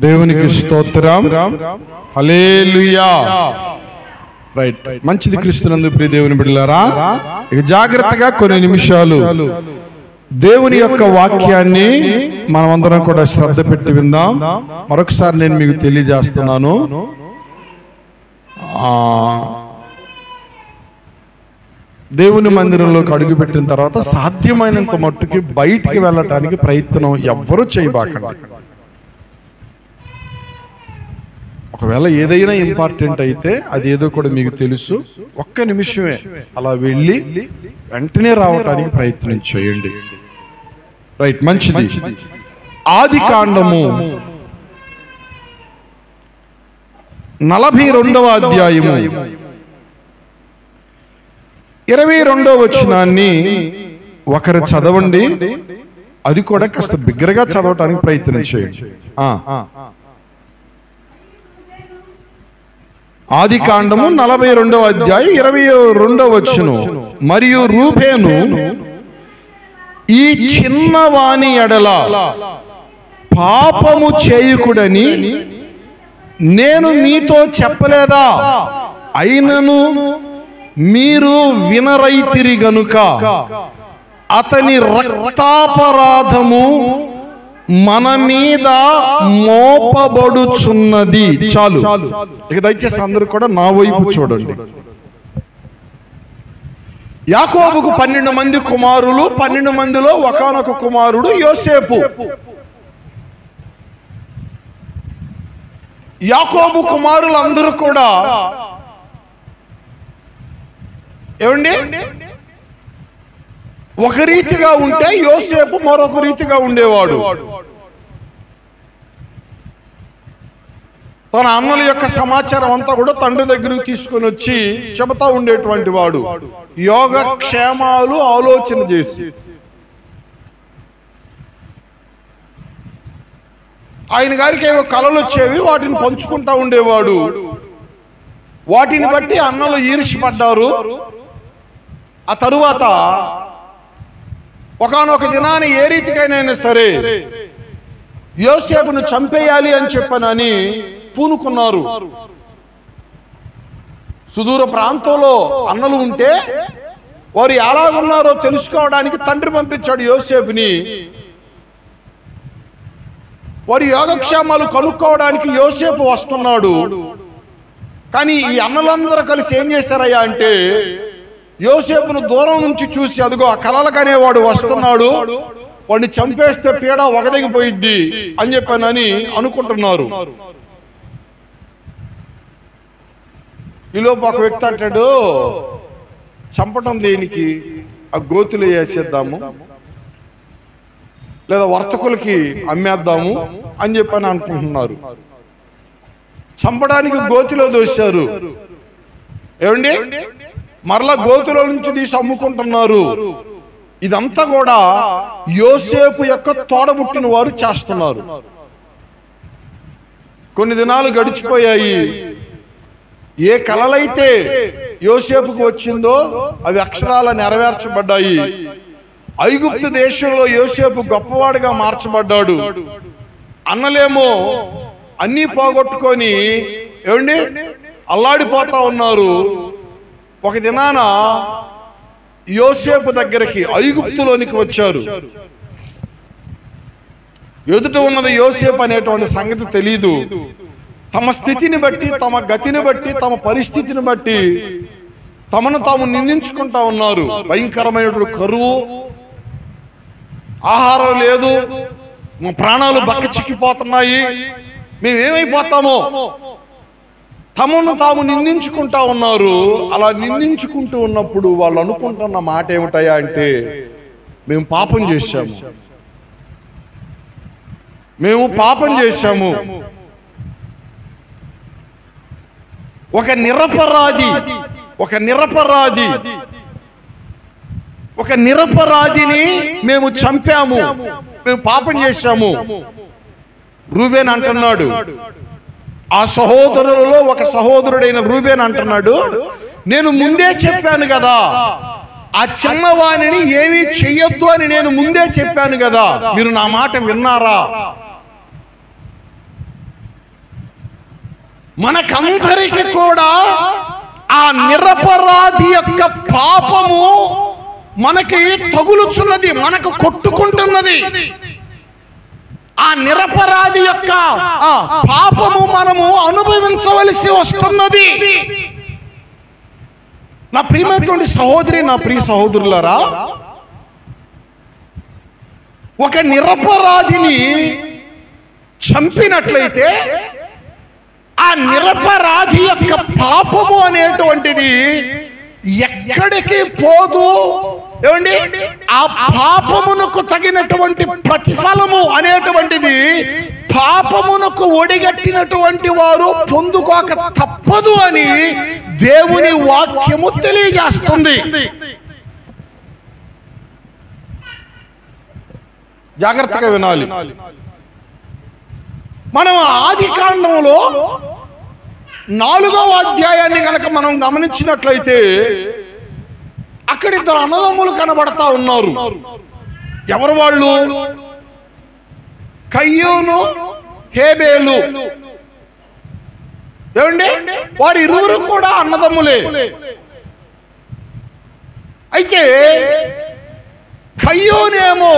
దేవునికి స్తోత్రం. హల్లెలూయా. రైట్, మంచిది క్రీస్తునందు ప్రియ దేవుని బిడ్డలారా, ఇక జాగ్రత్తగా కొన్ని నిమిషాలు దేవుని యొక్క వాక్యాన్ని మనమందరం కూడా శ్రద్ధ పెట్టి విందాం. మరొకసారి నేను మీకు తెలియజేస్తున్నాను, దేవుని మందిరంలోకి అడుగుపెట్టిన తర్వాత సాధ్యమైనంత మట్టుకి బయటికి వెళ్ళటానికి ప్రయత్నం ఎవ్వరూ చేయబాకండి. ఒకవేళ ఏదైనా ఇంపార్టెంట్ అయితే అది ఏదో కూడా మీకు తెలుసు, ఒక్క నిమిషమే అలా వెళ్ళి వెంటనే రావటానికి ప్రయత్నం చేయండి. రైట్, మంచిది. ఆదికాండము 42వ అధ్యాయము 22వ వచనాన్ని ఒకరు చదవండి. అది కూడా కాస్త బిగ్గరగా చదవటానికి ప్రయత్నం చేయండి. ఆదికాండము 42వ అధ్యాయం 22వ వచనం. మరియు రూబేను, ఈ చిన్నవాని ఎడల పాపము చేయుకుడని నేను మీతో చెప్పలేదా? అయినను మీరు వినరైతిరి గనుక అతని రక్తాపరాధము మన మీద మోపబడుచున్నది. చాలు, ఇక దయచేసి అందరూ కూడా నా వైపు చూడండి. యాకోబుకు 12 మంది కుమారులు, 12 మందిలో ఒకానొక కుమారుడు యోసేపు. యాకోబు కుమారులందరూ కూడా ఏమండి ఒక రీతిగా ఉంటే యోసేపు మరొక రీతిగా ఉండేవాడు. తన అన్నల యొక్క సమాచారం అంతా కూడా తండ్రి దగ్గరకు తీసుకొని వచ్చి చెబుతా ఉండేటువంటి వాడు, యోగక్షేమాలు ఆలోచన చేసి. ఆయన గారికి ఏవో కలలు వచ్చేవి, వాటిని పంచుకుంటా ఉండేవాడు. వాటిని బట్టి అన్నలు ఈర్ష్యపడ్డారు. ఆ తరువాత ఒకానొక దినాన్ని ఏ రీతికైనా సరే యోసేపును చంపేయాలి అని చెప్పనని పూనుకున్నారు. సుదూర ప్రాంతంలో అన్నలు ఉంటే వారు ఎలాగున్నారో తెలుసుకోవడానికి తండ్రి పంపించాడు యోసేపుని. వారి యోగక్షేమాలు కనుక్కోవడానికి యోసేపు వస్తున్నాడు. కానీ ఈ అన్నలందరూ కలిసి ఏం చేశారయ్యా అంటే, యోసేపును దూరం నుంచి చూసి, అదిగో ఆ కలలకనే వాడు వస్తున్నాడు, వాడిని చంపేస్తే పీడ ఒకదగిపోయిద్ది అని చెప్పానని అనుకుంటున్నారు. ఈలోపు ఒక వ్యక్తి అంటాడు, చంపటం దేనికి, ఆ గోతులు వేసేద్దాము, లేదా వర్తకులకి అమ్మేద్దాము అని చెప్పని అనుకుంటున్నారు. చంపడానికి గోతిలో దోశారు. ఏమండి, మరలా గోతుల నుంచి తీసి అమ్ముకుంటున్నారు. ఇదంతా కూడా యోసేపు యొక్క తోడబుట్టిన వారు చేస్తున్నారు. కొన్ని దినాలు గడిచిపోయాయి. ఏ కలలైతే యోసేపుకు వచ్చిందో అవి అక్షరాల నెరవేర్చబడ్డాయి. ఐగుప్తు దేశంలో యోసేపు గొప్పవాడిగా మార్చబడ్డాడు. అన్నలేమో అన్నీ పోగొట్టుకొని ఏమండి అల్లాడిపోతా ఉన్నారు. ఒక దినాన యోసేపు దగ్గరికి ఐగుప్తులోనికి వచ్చారు. ఎదుట ఉన్నది యోసేపు అనేటువంటి సంగతి తెలీదు. తమ స్థితిని బట్టి, తమ గతిని బట్టి, తమ పరిస్థితిని బట్టి తమను తాము నిందించుకుంటా ఉన్నారు. భయంకరమైనటువంటి కరువు, ఆహారం లేదు, మా ప్రాణాలు బక్క చిక్కిపోతున్నాయి, మేమేమైపోతామో తమను తాము నిందించుకుంటా ఉన్నారు. అలా నిందించుకుంటూ ఉన్నప్పుడు వాళ్ళు అనుకుంటున్న మాట ఏమిటయా అంటే, మేము పాపం చేశాము, మేము పాపం చేశాము. ఒక నిరపరాధిని మేము చంపాము, మేము పాపం చేశాము. రూబేన్ అంటున్నాడు, ఆ సహోదరులలో ఒక సహోదరుడైన రూబేన్ అంటున్నాడు, నేను ముందే చెప్పాను కదా, ఆ చిన్నవాణిని ఏమీ చెయ్యొద్దు అని నేను ముందే చెప్పాను కదా, మీరు నా మాట విన్నారా? మనకందరికి కూడా ఆ నిరపరాధి యొక్క పాపము మనకి తగులుచున్నది, మనకు కొట్టుకుంటున్నది. ఆ నిరపరాధి యొక్క పాపము మనము అనుభవించవలసి వస్తున్నది. నా ప్రియమైనటువంటి సహోదరి, నా ప్రియ సహోదరులారా, ఒక నిరపరాధిని చంపినట్లయితే ఆ నిరపరాధి యొక్క పాపము అనేటువంటిది ఎక్కడికి పోదు. ఏమండి, ఆ పాపమునకు తగినటువంటి ప్రతిఫలము అనేటువంటిది పాపమునకు ఒడిగట్టినటువంటి వారు పొందుకోక తప్పదు అని దేవుని వాక్యము తెలియజేస్తుంది. జాగ్రత్తగా వినాలి. మనం ఆదికాండంలో 4వ అధ్యాయాన్ని కనుక మనం గమనించినట్లయితే అక్కడ ఇద్దరు అన్నదమ్ములు కనబడతా ఉన్నారు. ఎవరు వాళ్ళు? కయ్యూను, హేబేలు. ఏమండి, వారి ఇరువురు కూడా అన్నదమ్ములే. అయితే కయ్యూనేమో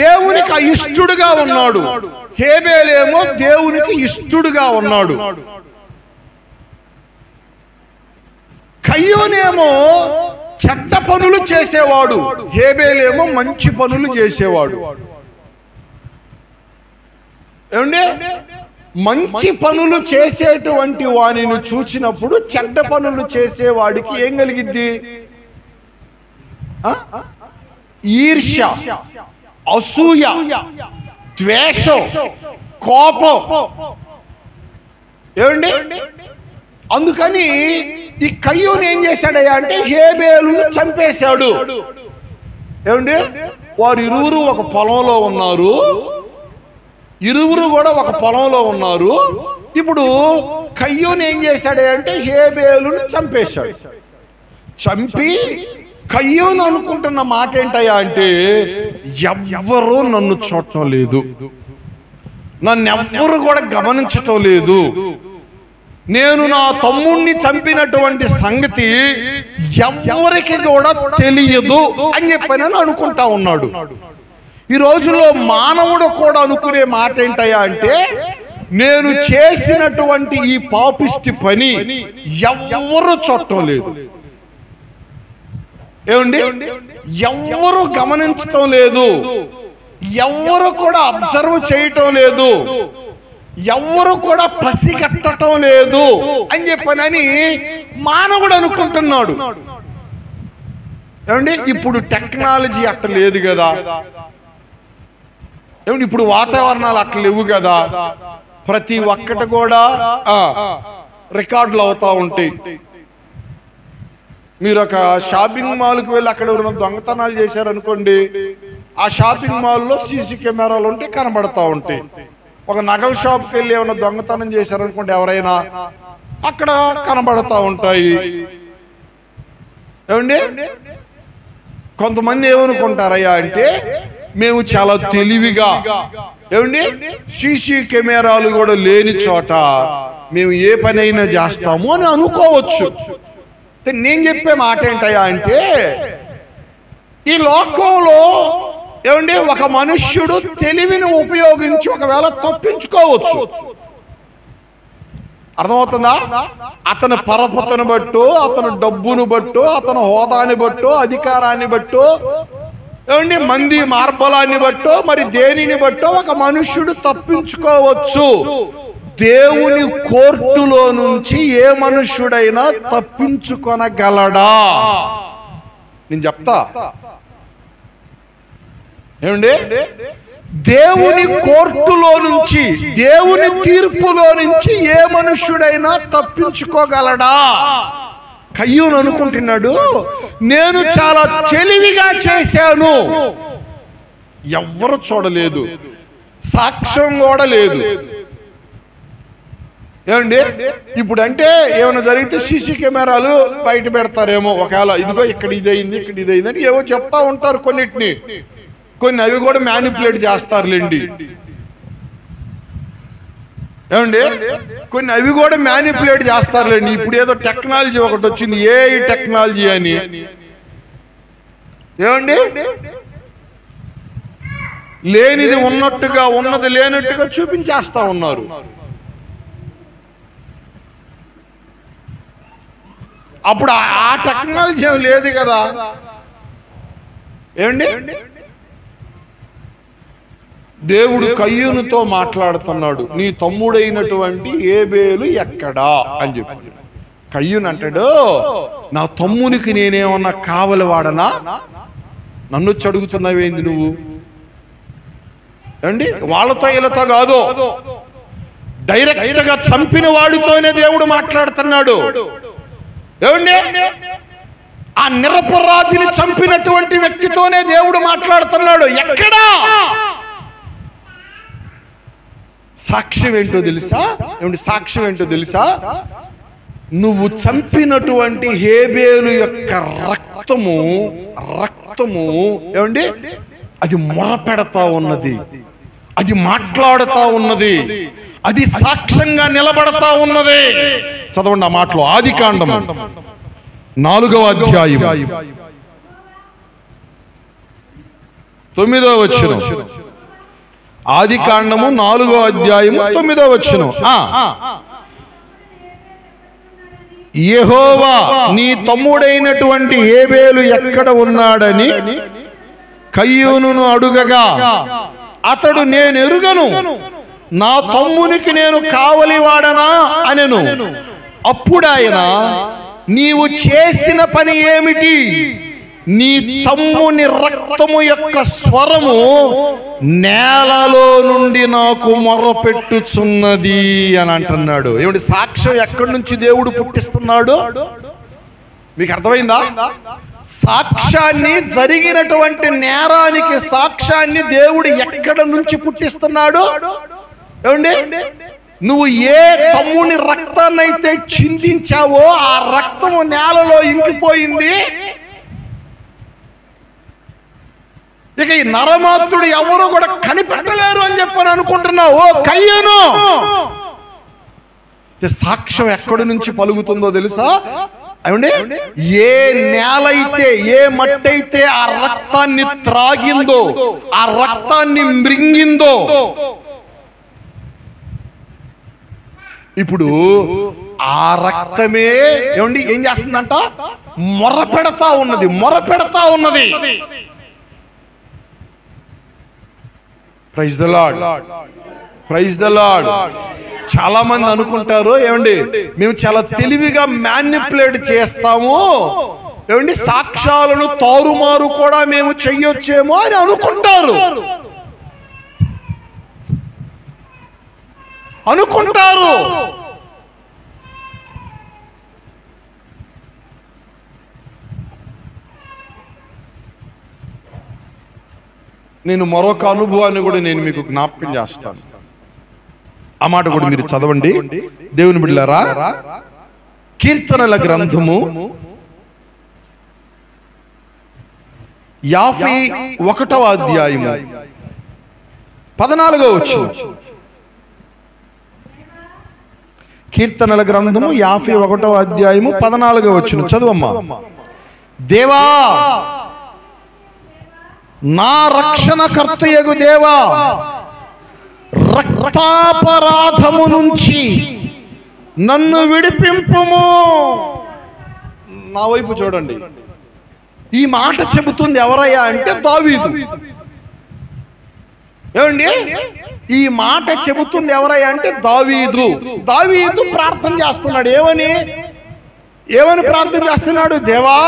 దేవునికి అయిష్టుడుగా ఉన్నాడు, హేబేలేమో దేవునికి ఇష్టుడుగా ఉన్నాడు. కయ్యూనేమో చెడ్డ పనులు చేసేవాడు, హేబేలేమో మంచి పనులు చేసేవాడు. ఏమండి, మంచి పనులు చేసేటువంటి వానిని చూచినప్పుడు చెడ్డ పనులు చేసేవాడికి ఏం కలిగిద్ది? ఈర్ష్య, అసూయ, ద్వేషం, కోపం. ఏమండి, అందుకని ఈ కయ్యూను ఏం చేశాడయ్యా అంటే హేబేలును చంపేశాడు. ఏమండి, వారు ఇరువురు ఒక పొలంలో ఉన్నారు, ఇరువురు కూడా ఒక పొలంలో ఉన్నారు. ఇప్పుడు కయ్యూను ఏం చేశాడు అంటే హేబేలును చంపేశాడు. చంపి కయ్యూను అనుకుంటున్న మాట ఏంటయ్యా అంటే, ఎవ్వరూ నన్ను చూడటం లేదు, నన్నెవ్వరు కూడా గమనించటం లేదు, నేను నా తమ్ముణ్ణి చంపినటువంటి సంగతి ఎవరికి కూడా తెలియదు అని చెప్పి అనుకుంటా ఉన్నాడు. ఈ రోజుల్లో మానవుడు కూడా అనుకునే మాట ఏంటయ్యా అంటే, నేను చేసినటువంటి ఈ పాపిష్టి పని ఎవ్వరూ చూడటం లేదు. ఏమండి, ఎవ్వరూ గమనించటం లేదు, ఎవ్వరు కూడా అబ్జర్వ్ చేయటం లేదు, ఎవ్వరు కూడా పసిగట్టడం లేదు అని చెప్పనని మానవుడు అనుకుంటున్నాడు. ఏమండి, ఇప్పుడు టెక్నాలజీ అట్ట లేదు కదా, ఏమండి ఇప్పుడు వాతావరణాలు అట్లా లేవు కదా, ప్రతి ఒక్కటి కూడా రికార్డులు అవుతా ఉంటాయి. మీరు ఒక షాపింగ్ మాల్కి వెళ్ళి అక్కడ ఎవరైనా దొంగతనాలు చేశారనుకోండి, ఆ షాపింగ్ మాల్లో సీసీ కెమెరాలు ఉంటే కనబడతా ఉంటాయి. ఒక నగల షాప్కి వెళ్ళి ఏమైనా దొంగతనం చేశారనుకోండి ఎవరైనా, అక్కడ కనబడతా ఉంటాయి. ఏమండి, కొంతమంది ఏమనుకుంటారయ్యా అంటే, మేము చాలా తెలివిగా, ఏమండి సీసీ కెమెరాలు కూడా లేని చోట మేము ఏ పనైనా చేస్తాము అని అనుకోవచ్చు. నేను చెప్పే మాట ఏంటయ్యా అంటే, ఈ లోకంలో ఏమండి ఒక మనుష్యుడు తెలివిని ఉపయోగించి ఒకవేళ తప్పించుకోవచ్చు. అర్థమవుతుందా? అతని పరపతను బట్టో, అతని డబ్బును బట్టో, అతని హోదాని బట్టో, అధికారాన్ని బట్టో, ఏమండి మంది మార్బలాన్ని బట్టో, మరి దేనిని బట్టో ఒక మనుష్యుడు తప్పించుకోవచ్చు. దేవుని కోర్టులో నుంచి ఏ మనుష్యుడైనా తప్పించుకొనగలడా? నేను చెప్తా. ఏమండి, దేవుని కోర్టులో నుంచి, దేవుని తీర్పులో నుంచి ఏ మనుష్యుడైనా తప్పించుకోగలడా? కయ్యూను అనుకుంటున్నాడు, నేను చాలా తెలివిగా చేశాను, ఎవ్వరు చూడలేదు, సాక్ష్యం కూడా లేదు. ఏమండి, ఇప్పుడు అంటే ఏమైనా జరిగితే సీసీ కెమెరాలు బయట పెడతారేమో, ఒకవేళ ఇదిగో ఇక్కడ ఇదైంది, ఇక్కడ ఇదైంది అని ఏవో చెప్తా ఉంటారు. కొన్నిటిని, కొన్ని అవి కూడా మ్యానిపులేట్ చేస్తారులేండి. ఏమండి కొన్ని అవి కూడా మ్యానిపులేట్ చేస్తారులేండి. ఇప్పుడు ఏదో టెక్నాలజీ ఒకటి వచ్చింది, ఏఐ టెక్నాలజీ అని. ఏమండి లేనిది ఉన్నట్టుగా ఉన్నది లేనట్టుగా చూపించేస్తా ఉన్నారు. అప్పుడు ఆ టెక్నాలజీ ఏం లేదు కదా. ఏమండి దేవుడు కయ్యూనుతో మాట్లాడుతున్నాడు, నీ తమ్ముడైనటువంటి ఏబేలు ఎక్కడా అని చెప్పి. కయ్యూను అంటాడు, నా తమ్మునికి నేనేమన్నా కావలి వాడనా, నన్ను అడుగుతున్నావేంది నువ్వు? ఏమండి వాళ్ళతో వీళ్ళతో కాదు, డైరెక్ట్ గా చంపిన వాడితోనే దేవుడు మాట్లాడుతున్నాడు. ఏమండి ఆ నిరపరాధిని చంపినటువంటి వ్యక్తితోనే దేవుడు మాట్లాడుతున్నాడు. ఎక్కడా? సాక్ష్యం ఏంటో తెలుసా? ఏమండి సాక్ష్యం ఏంటో తెలుసా? నువ్వు చంపినటువంటి హేబేలు యొక్క రక్తము ఏమండి అది మొరపెడతా ఉన్నది, అది మాట్లాడుతా ఉన్నది, అది సాక్ష్యంగా నిలబడతా ఉన్నది. చదవండి ఆ మాటలో, ఆదికాండము 4వ అధ్యాయం 9వ వచనం. ఆదికాండము 4వ అధ్యాయము 9వ వచనం. యెహోవా నీ తమ్ముడైనటువంటి ఏబేలు ఎక్కడ ఉన్నాడని కయ్యూనును అడుగగా అతడు, నేను ఎరుగను, నా తమ్మునికి నేను కావలి వాడనా అనెను. అప్పుడు ఆయన, నీవు చేసిన పని ఏమిటి? నీ తమ్ముని రక్తము యొక్క స్వరము నేలలో నుండి నాకు మొరపెట్టుచున్నది అని అంటున్నాడు. ఏమిటి సాక్ష్యం ఎక్కడి నుంచి దేవుడు పుట్టిస్తున్నాడు? మీకు అర్థమైందా? సాక్ష్యాన్ని, జరిగినటువంటి నేరానికి సాక్ష్యాన్ని దేవుడు ఎక్కడ నుంచి పుట్టిస్తున్నాడు? ఏమండి నువ్వు ఏ తమ్ముని రక్తాన్నైతే చిందించావో ఆ రక్తము నేలలో ఇంకిపోయింది. ఇక ఈ నరమాత్రుడు ఎవరు కూడా కనిపెట్టలేరు అని చెప్పని అనుకుంటున్నావు. ఓ కయ్యూను, సాక్ష్యం ఎక్కడి నుంచి పలుకుతుందో తెలుసా? ఏమండి ఏ నేల అయితే, ఏ మట్టి అయితే ఆ రక్తాన్ని త్రాగిందో, ఆ రక్తాన్ని మృంగిందో, ఇప్పుడు ఆ రక్తమే ఏమండి ఏం చేస్తుందంట? మొరపెడతా ఉన్నది. Praise the lord, praise the lord. చాలా మంది అనుకుంటారు, ఏమండి మేము చాలా తెలివిగా మ్యానిపులేట్ చేస్తాము, ఏమండి సాక్ష్యాలను తారుమారు కూడా మేము చెయ్యొచ్చేమో అని అనుకుంటారు. నేను మరొక అనుభవాన్ని కూడా నేను మీకు జ్ఞాపకం చేస్తాను. ఆ మాట కూడా మీరు చదవండి దేవుని బిడ్డలారా. కీర్తనల గ్రంథము 51వ అధ్యాయము 14వ వచనం. కీర్తనల గ్రంథము 51వ అధ్యాయము 14వ వచనం చదువమ్మా. దేవా, నా రక్షణకర్తయగు దేవా, రక్తాపరాధము నుంచి నన్ను విడిపింపుము. నా వైపు చూడండి. ఈ మాట చెబుతుంది ఎవరయ్యా అంటే దావీదు. ఏమండి ఈ మాట చెబుతుంది ఎవరయ్యా అంటే దావీదు. దావీదు ప్రార్థన చేస్తున్నాడు. ఏమని ప్రార్థన చేస్తున్నాడు? దేవా,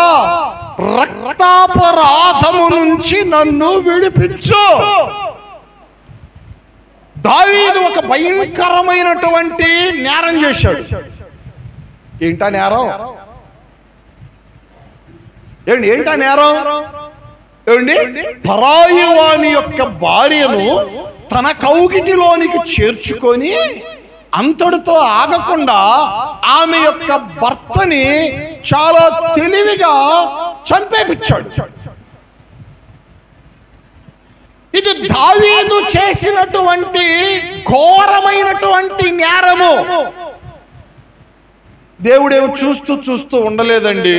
రక్తాపరాధము నుంచి నన్ను విడిపించు. దావీదు ఒక భయంకరమైనటువంటి నేరం చేశాడు. ఏంటా నేరం? ఏంటా నేరం? ఏమండి పరాయి వాని యొక్క భార్యను తన కౌగిటిలోనికి చేర్చుకొని అంతటితో ఆగకుండా ఆమె యొక్క భర్తని చాలా తెలివిగా చంపేపించాడు. ఇది దావీదు చేసినటువంటి ఘోరమైనటువంటి నేరము. దేవుడేమో చూస్తూ ఉండలేదండి.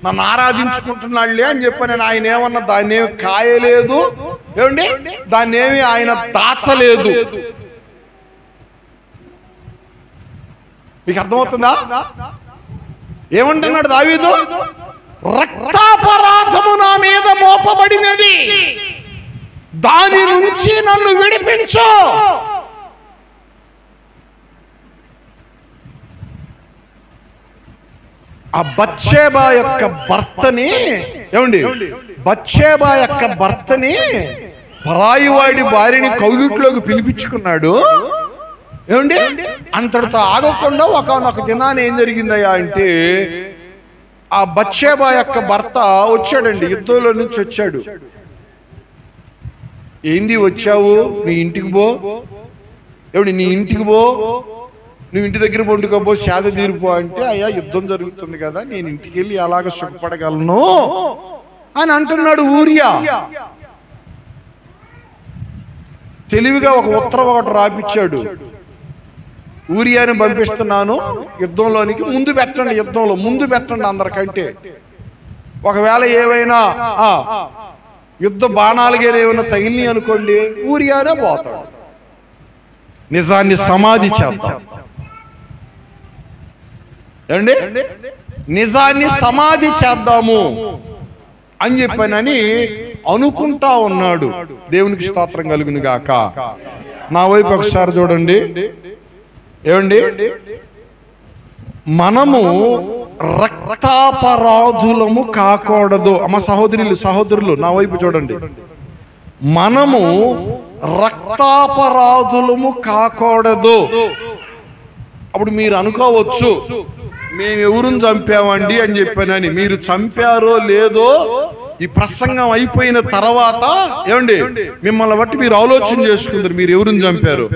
నన్ను ఆరాధించుకుంటున్నాడులే అని చెప్పని ఆయన ఏమన్నా దాన్ని ఏమి కాయలేదు, ఏమండి దాన్ని ఏమి ఆయన దాచలేదు. మీకు అర్థమవుతుందా? ఏమంటున్నాడు దావీదు? రక్తాపరాధము నా మీద మోపబడినది, దాని నుంచి నన్ను విడిపించు. ఆ బత్షేబా యొక్క భర్తని, ఏమండి బత్షేబా యొక్క భర్తని పరాయివాడి భార్యని కౌగిట్లోకి పిలిపించుకున్నాడు. ఏమండి అంతటితో ఆగకుండా ఒకానొక దినాన్ని ఏం జరిగిందయ్యా అంటే, ఆ బత్షేబా యొక్క భర్త వచ్చాడండి, యుద్ధంలో నుంచి వచ్చాడు. ఏంది వచ్చావు? నీ ఇంటికి పో, ఏమిటి నీ ఇంటికి పో, నువ్వు ఇంటి దగ్గర పండుకోబో, సేద తీరిపో అంటే, అయ్యా యుద్ధం జరుగుతుంది కదా, నేను ఇంటికి వెళ్ళి అలాగ సుఖపడగలను అని అంటున్నాడు ఊరియా. తెలివిగా ఒక ఉత్తరం ఒకటి రాపిచ్చాడు, ఊరియాని పంపిస్తున్నాను యుద్ధంలోనికి, ముందు పెట్టండి, యుద్ధంలో ముందు పెట్టండి అందరికంటే, ఒకవేళ ఏవైనా యుద్ధ బాణాలుగా ఏమైనా తగిలి అనుకోండి ఊరియానే పోతాడు, నిజాన్ని సమాధి చేద్దాం. ఏమండి నిజాన్ని సమాధి చేద్దాము అని చెప్పానని అనుకుంటా ఉన్నాడు. దేవునికి స్తోత్రం కలుగును గాక. నా వైపు ఒకసారి చూడండి. ఏమండి మనము రక్తాపరాధులము కాకూడదు. అమ్మ సహోదరులు నా వైపు చూడండి. మనము రక్తాపరాధులము కాకూడదు. అప్పుడు మీరు అనుకోవచ్చు, మేము ఎవరిని చంపామండి అని చెప్పానని. మీరు చంపారో లేదో ఈ ప్రసంగం అయిపోయిన తర్వాత ఏమండి మిమ్మల్ని బట్టి మీరు ఆలోచన చేసుకుంటారు, మీరు ఎవరిని చంపారు.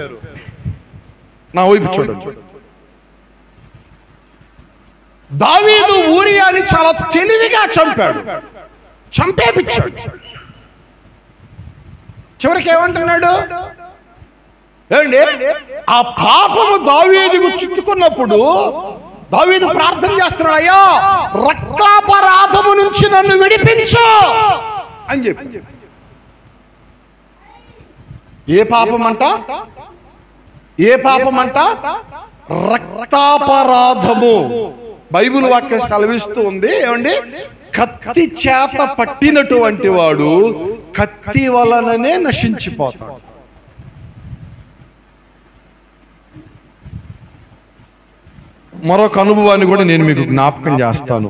నా వైపు చూడండి. దావీదు ఊరియాని చాలా తెలివిగా చంపాడు, చంపేపిచ్చాడు. చివరికి ఏమంటున్నాడు? ఏమండి ఆ పాపము దావీదుకు చుట్టుకున్నప్పుడు దావీదు ప్రార్థన చేస్తున్నాడు, అయ్యా రక్తాపరాధము నుంచి నన్ను విడిపించు అని చెప్పి. ఏ పాపమంట? ఏ పాపమంట? రక్తాపరాధము. బైబిల్ వాక్యం సెలవిస్తూ ఉంది, ఏమండి కత్తి చేత పట్టినటువంటి వాడు కత్తి వలననే నశించిపోతాడు. మరొక అనుభవాన్ని కూడా నేను మీకు జ్ఞాపకం చేస్తాను.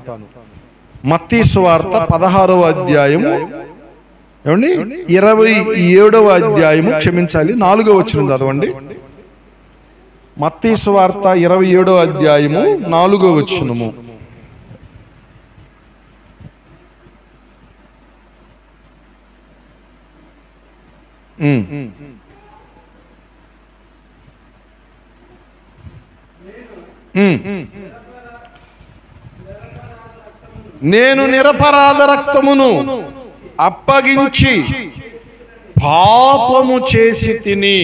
మత్తయి సువార్త 16వ అధ్యాయము, ఏమండి 27వ అధ్యాయము, క్షమించాలి 4వ వచనం చదవండి. మత్తయి సువార్త 27వ అధ్యాయము 4వ వచనము. నేను నిరపరాధ రక్తమును అప్పగించి పాపము చేసి తిని.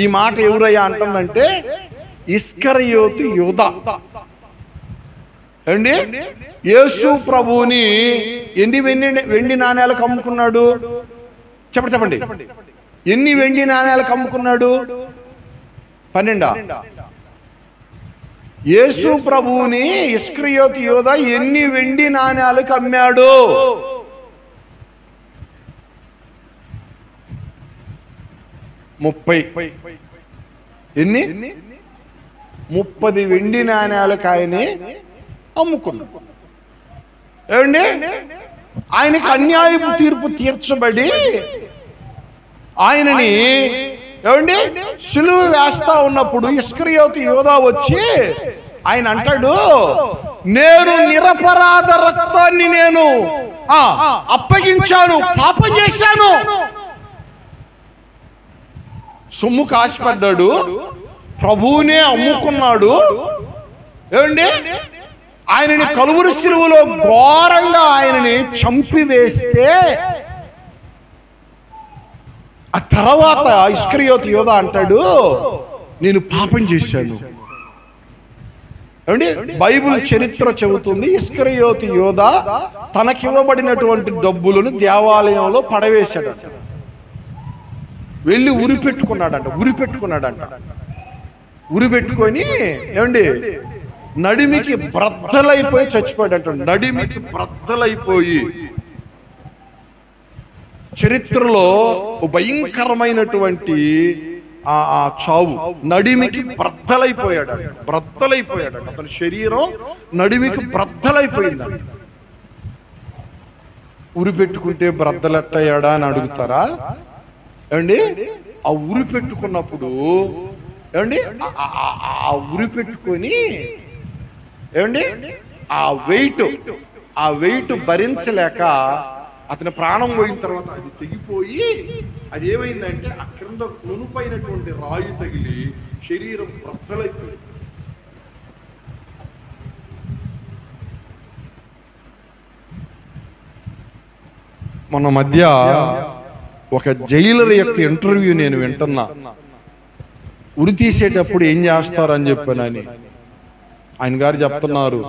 ఈ మాట ఎవరయ్యా అంటుందంటే ఇస్కరియోతు యూదా. అండి యేసు ప్రభువుని ఎన్ని వెండి నాణేలకు అమ్ముకున్నాడు? చెప్పండి. ఎన్ని వెండి నాణేలకు అమ్ముకున్నాడు? 12. యేసు ప్రభువుని ఇస్కరియోతు యూదా ఎన్ని వెండి నాణేలకు అమ్మాడు? 30. ఎన్ని? 30 వెండి నాణేలకు ఆయనే అమ్ముకున్నాడు. ఏమండి ఆయనకి అన్యాయపు తీర్పు తీర్చబడి ఆయనని ఏమండి సిలువ వేస్తా ఉన్నప్పుడు ఇస్కరియోతు యూదా వచ్చి ఆయన అంటాడు, నేను నిరపరాధ రక్తాన్ని నేను అప్పగించాను, పాపం చేశాను. సొమ్ముకు ఆశపడ్డాడు, ప్రభువునే అమ్ముకున్నాడు. ఏమండి ఆయనని కలువరి సిలువలో ఘోరంగా ఆయనని చంపివేస్తే ఆ తర్వాత ఇస్కరియోతు యూదా అంటాడు, నేను పాపం చేశాను. ఏమండి, బైబిల్ చరిత్ర చెబుతుంది, ఇస్కరియోతు యోధ తనకివ్వబడినటువంటి డబ్బులను దేవాలయంలో పడవేశాడంట. వెళ్ళి ఉరి పెట్టుకున్నాడంట. ఉరి పెట్టుకొని ఏమండి నడిమికి బ్రద్దలైపోయి చచ్చిపోయాడంట. నడిమికి బ్రద్దలైపోయి చరిత్రలో భయంకరమైనటువంటి ఆ చావు. నడిమికి బ్రద్దలైపోయాడు. అతని శరీరం నడిమికి బ్రద్దలైపోయిందండి. ఉరి పెట్టుకుంటే బ్రద్దలెట్టయ్యాడా అని అడుగుతారా? ఏమండి, ఆ ఉరి పెట్టుకున్నప్పుడు ఏమండి ఆ ఉరి పెట్టుకొని ఏమండి ఆ వెయిట్ భరించలేక అతని ప్రాణం పోయిన తర్వాత అది తెగిపోయి అది ఏమైందంటే ఆ క్రింద కొనుపైనటువంటి రాయి తగిలి శరీరం బ్రద్దలైపోయింది. మన మధ్య ఒక జైలర్ యొక్క ఇంటర్వ్యూ నేను వింటున్నా. ఉరి తీసేటప్పుడు ఏం చేస్తారని చెప్పానని ఆయన గారు చెప్తున్నారు,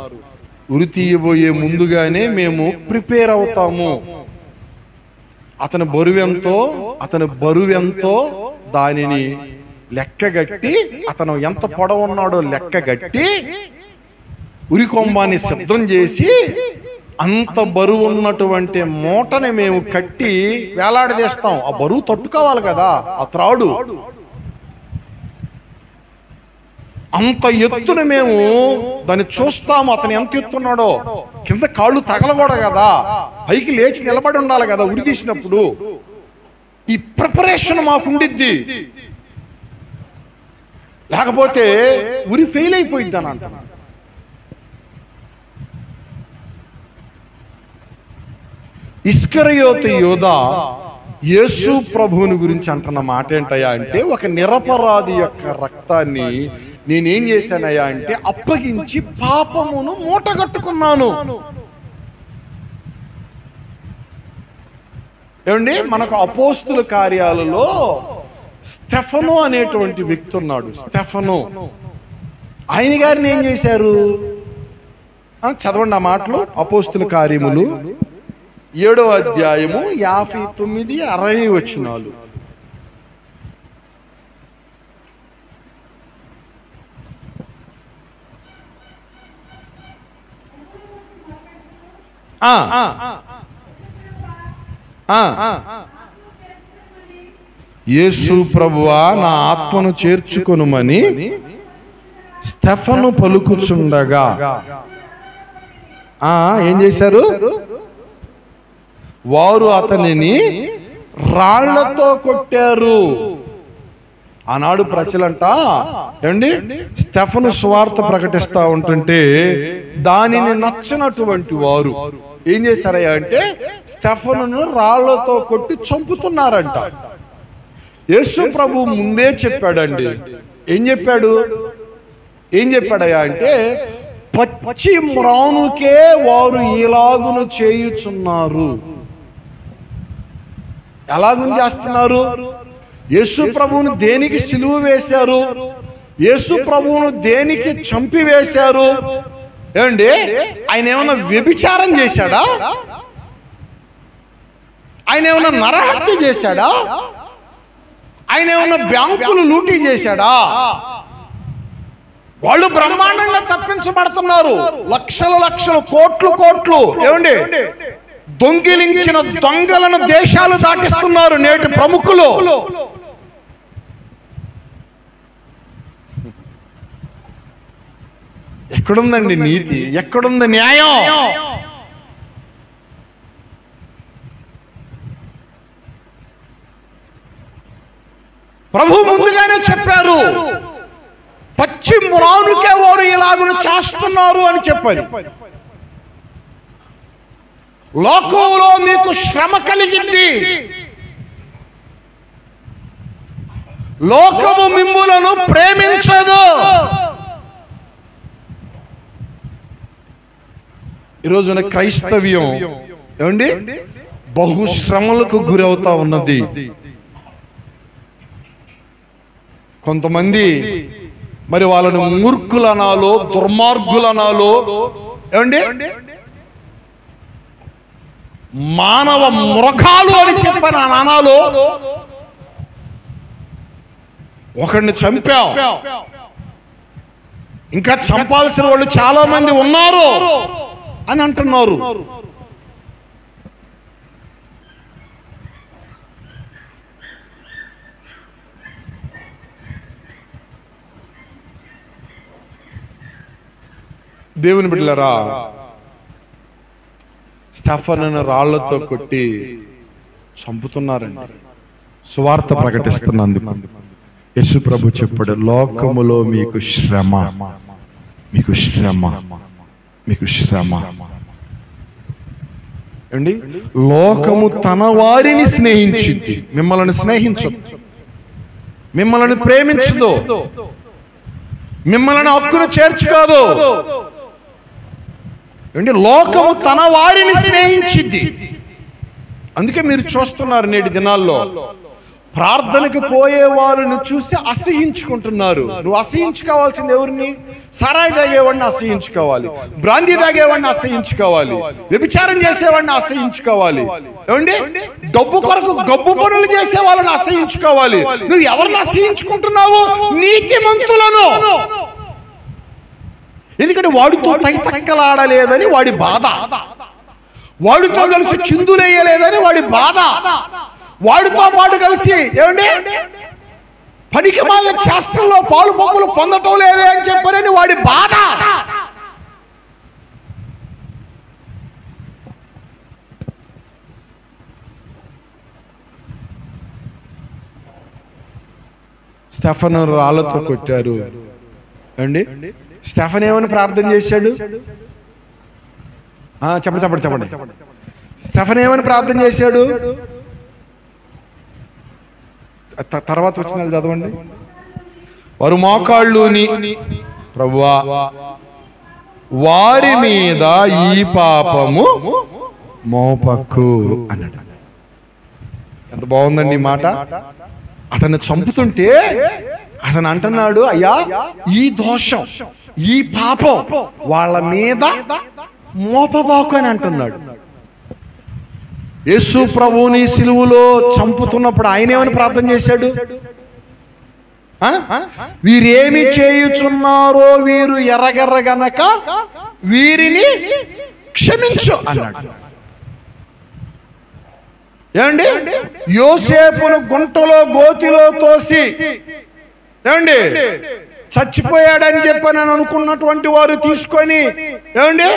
ఉరి తీయబోయే ముందుగానే మేము ప్రిపేర్ అవుతాము. అతని బరువెంతో దానిని లెక్కగట్టి, అతను ఎంత పొడవున్నాడో లెక్కగట్టి ఉరి కొమ్మాన్ని సిద్ధం చేసి అంత బరువు ఉన్నటువంటి మూటని మేము కట్టి వేలాడదీస్తాం. ఆ బరువు తట్టుకోవాలి కదా, ఆ త్రాడు. అంత ఎత్తున మేము దాన్ని చూస్తాము. అతను ఎంత ఎత్తున్నాడో, కింద కాళ్ళు తగలకూడదు కదా, పైకి లేచి నిలబడి ఉండాలి కదా ఉరి తీసినప్పుడు. ఈ ప్రిపరేషన్ మాకుండిద్ది, లేకపోతే ఉరి ఫెయిల్ అయిపోయిద్ది అని అంటున్నాను. ఇస్కరియోతు యోధ యేసు ప్రభువుని గురించి అంటున్న మాట ఏంటయ్యా అంటే, ఒక నిరపరాధి యొక్క రక్తాన్ని నేనేం చేశానయ్యా అంటే అప్పగించి పాపమును మూటగట్టుకున్నాను. ఏమండి, మనకు అపోస్తుల కార్యాలలో స్టెఫను అనేటువంటి వ్యక్తి ఉన్నాడు. స్టెఫను ఆయన గారిని ఏం చేశారు? చదవండి ఆ మాటలు. అపోస్తుల కార్యములు 7వ అధ్యాయము 59-60 వచనాలు. యేసు ప్రభువా నా ఆత్మను చేర్చుకొనుమని స్టెఫను పలుకుచుండగా ఏం చేశారు? వారు అతనిని రాళ్లతో కొట్టారు. ఆనాడు ప్రజలంట ఏమండి స్టెఫను సువార్త ప్రకటిస్తా ఉంటుంటే దానిని నచ్చనటువంటి వారు ఏం చేశారయ్యా అంటే స్టెఫనును రాళ్లతో కొట్టి చంపుతున్నారంట. యేసు ప్రభు ముందే చెప్పాడండి. ఏం చెప్పాడయ్యా అంటే పచ్చి మ్రానుకే వారు ఇలాగును చేయుచున్నారు. ఎలాగును చేస్తున్నారు? యేసు ప్రభువును దేనికి సిలువ వేశారు? యేసు ప్రభువును దేనికి చంపివేశారు? ఏమండి, ఆయన ఏమన్నా వ్యభిచారం చేశాడా? ఆయన ఏమన్నా నరహత్య చేశాడా? ఆయన ఏమన్నా బ్యాంకులు లూటీ చేశాడా? వాళ్ళు బ్రహ్మాండంగా తప్పించబడుతున్నారు. లక్షలు కోట్లు ఏమండి దొంగిలించిన దొంగలను దేశాలు దాటిస్తున్నారు నేటి ప్రముఖులు. ఎక్కడుందండి నీతి? ఎక్కడుంది న్యాయం? ప్రభు ముందుగానే చెప్పారు, పచ్చి మ్రానుకే వారు ఇలాగును చేస్తున్నారు అని చెప్పారు. లోకంలో మీకు శ్రమ కలిగింది, లోకము మిమ్ములను ప్రేమించదు. ఈరోజున క్రైస్తవ్యం ఏమండి బహుశ్రమలకు గురవుతా ఉన్నది. కొంతమంది మరి వాళ్ళని మూర్ఖులనాలో, దుర్మార్గులనాలో, ఏమండి మానవ మృగాలు అని చెప్పిన అనాలో, ఒకరిని చంపాం, ఇంకా చంపాల్సిన వాళ్ళు చాలా మంది ఉన్నారు అని అంటున్నారు. దేవుని బిడ్డలారా, స్టెఫనును రాళ్లతో కొట్టి చంపుతున్నారండి. సువార్త ప్రకటిస్తున్నందుకు యేసు ప్రభు చెప్పాడు, లోకములో మీకు శ్రమ, మీకు శ్రమ, మీకు శ్రమ. అండి, లోకము తన వారిని స్నేహించింది, మిమ్మల్ని స్నేహించదు, మిమ్మల్ని ప్రేమించదు, మిమ్మల్ని హక్కును చేర్చుకోదు. అండి, లోకము తన వారిని స్నేహించింది. అందుకే మీరు చూస్తున్నారు నేటి దినాల్లో ప్రార్థనకు పోయే వారిని చూసి అసహించుకుంటున్నారు. నువ్వు అసహించుకోవాల్సింది ఎవరిని? సారాయి తాగేవాడిని అసహించుకోవాలి, బ్రాందీ తాగేవాడిని అసహించుకోవాలి, వ్యభిచారం చేసేవాడిని అసహించుకోవాలి, ఏమండి డబ్బు కొరకు గబ్బు పనులు చేసే వాళ్ళని అసహించుకోవాలి. నువ్వు ఎవరిని అసహించుకుంటున్నావు? నీతిమంతులను. ఎందుకంటే వాడితో తైతక్కలాడలేదని వాడి బాధ, వాడితో కలిసి చిందులేయలేదని వాడి బాధ, వాడితో పాటు కలిసి ఏమండి పనికి మాలిన చేష్టల్లో పాలు పంపులు పొందటం లేదే అని చెప్పారని వాడి బాధ. స్టెఫను రాళ్లతో కొట్టారు. ఏమండి, స్టెఫన్ ఏమని ప్రార్థన చేశాడు? చెప్పండి చెప్పండి చెప్పండి. స్టెఫన్ ఏమని ప్రార్థన చేశాడు? తర్వాత వచ్చిన చదవండి. వారు మోకాళ్ళుని, ప్రభువా వారి మీద ఈ పాపము మోపకు అన్నాడు. ఎంత బాగుందండి ఈ మాట. అతన్ని చంపుతుంటే అతను అంటున్నాడు, అయ్యా ఈ దోషం, ఈ పాపం వాళ్ళ మీద మోపబాకు అని అంటున్నాడు. యేసు ప్రభువుని సిలువలో చంపుతున్నప్పుడు ఆయన ఏమని ప్రార్థన చేశాడు? వీరేమి చేయుచున్నారో వీరు ఎరగెర్రగనక వీరిని క్షమించు అన్నాడు. ఏమండి, యోసేపును గుంటలో గోతిలో తోసి ఏమండి చచ్చిపోయాడని చెప్పని అనుకున్నటువంటి వారు తీసుకొని ఏమండి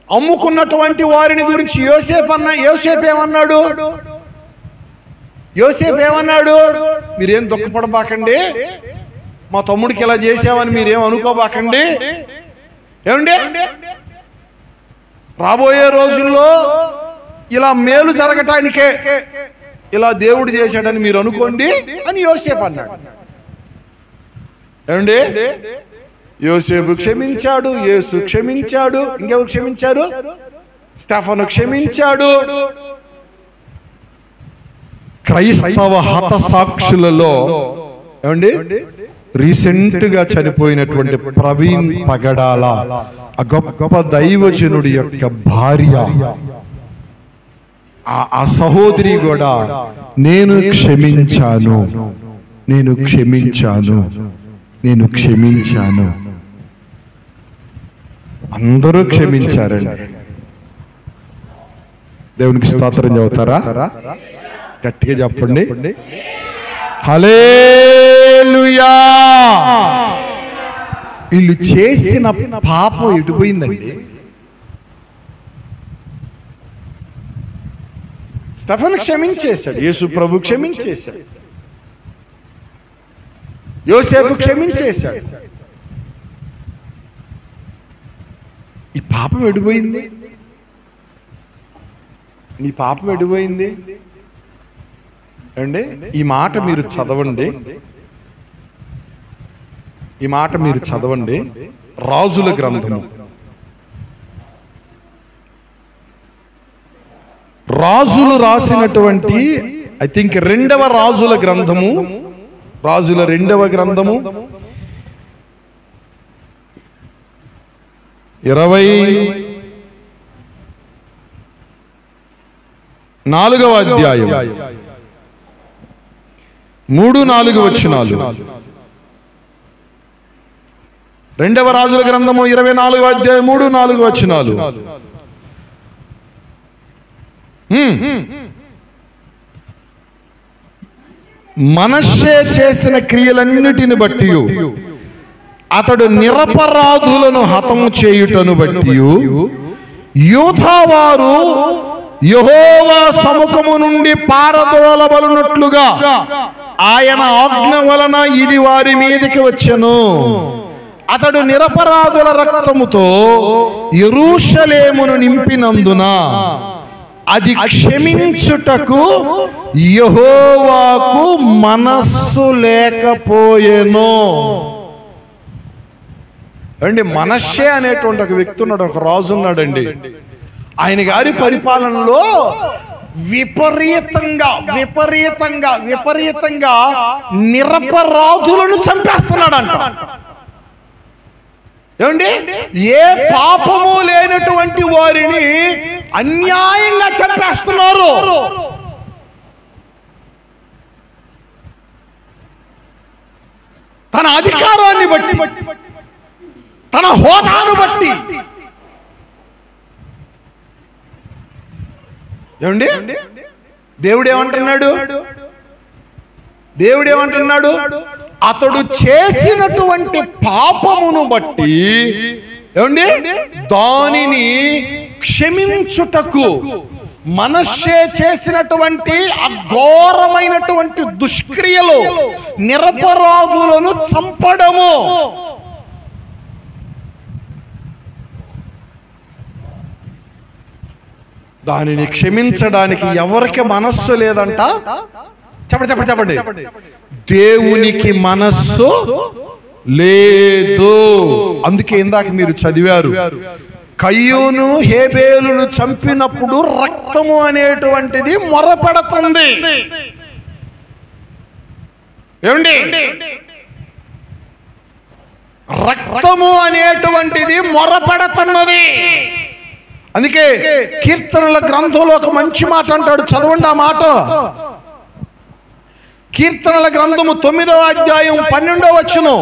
అమ్ముకున్నటువంటి వారిని గురించి యోసేపు ఏమన్నాడు? మీరేం దుఃఖపడబాకండి, మా తమ్ముడికి ఇలా చేసామని మీరేం అనుకోబాకండి. ఏమండి, రాబోయే రోజుల్లో ఇలా మేలు జరగటానికే ఇలా దేవుడు చేశాడని మీరు అనుకోండి అని యోసేపు అన్నాడు. ఏమండి, యోసేపు క్షమించాడు, యేసు క్షమించాడు, ఇంకెవరు క్షమించారు? స్టెఫను క్షమించాడు. క్రైస్తవ హతసాక్షులలో ఏమండి రీసెంట్ గా చనిపోయినటువంటి ప్రవీణ్ పగడాల ఆ గొప్ప దైవజనుడి యొక్క భార్య, ఆ సహోదరి కూడా నేను క్షమించాను, నేను క్షమించాను, నేను క్షమించాను. అందరూ క్షమించారండి. దేవునికి స్తోత్రం చెబుతారా? గట్టిగా చెప్పండి, హల్లెలూయా. వీళ్ళు చేసిన పాపం ఎటుపోయిందండి? స్టెఫను క్షమించేశాడు, యేసు ప్రభు క్షమించేశాడు, యోసేపు క్షమించేశాడు. ఈ పాపం ఎడిపోయింది? నీ పాపం ఎడిపోయింది అండి. ఈ మాట మీరు చదవండి, ఈ మాట మీరు చదవండి. రాజుల గ్రంథము, రాజులు రాసినటువంటి ఐ థింక్ 2వ రాజుల గ్రంథము రాజుల 2వ గ్రంథము 24వ అధ్యాయం 3-4 వచనాలు. 2వ రాజుల గ్రంథము 24వ అధ్యాయం 3-4 వచనాలు. మనష్షే చేసిన క్రియలన్నిటిని బట్టి అతడు నిరపరాధులను హతము చేయుటను బట్టి యూదావారు యెహోవా సముఖము నుండి పారదోలబడినట్లుగా ఆయన ఆజ్ఞ వలన ఇది వారి మీదకి వచ్చెను. అతడు నిరపరాధుల రక్తముతో యెరూషలేమును నింపినందున అది క్షమించుటకు యెహోవాకు మనస్సు లేకపోయెను. అండి, మనష్షే అనేటువంటి ఒక వ్యక్తి ఉన్నాడు, ఒక రాజు ఉన్నాడండి. ఆయన గారి పరిపాలనలో విపరీతంగా నిరపరాధులను చంపేస్తున్నాడంట. ఏమండి, ఏ పాపము లేనటువంటి వారిని అన్యాయంగా చంపేస్తున్నారు. తన అధికారాన్ని బట్టి, తన హోదాను బట్టి. ఏమండి, దేవుడేమంటున్నాడు? అతడు చేసినటువంటి పాపమును బట్టి ఏమండి దానిని క్షమించుటకు, మనష్షే చేసినటువంటి అఘోరమైనటువంటి దుష్క్రియలు, నిరపరాధులను చంపడము, దానిని క్షమించడానికి ఎవరికి మనస్సు లేదంట? చెప్పండి. దేవునికి మనస్సు లేదు. అందుకే ఇందాక మీరు చదివారు, కయ్యూను హేబేలును చంపినప్పుడు రక్తము అనేటువంటిది మొరపెడుతుంది. ఏమండి, రక్తము అనేటువంటిది మొరపెడుతున్నది. అందుకే కీర్తనల గ్రంథంలో ఒక మంచి మాట అంటాడు, చదవండి ఆ మాట. కీర్తనల గ్రంథము 9వ అధ్యాయం 12వ వచనం.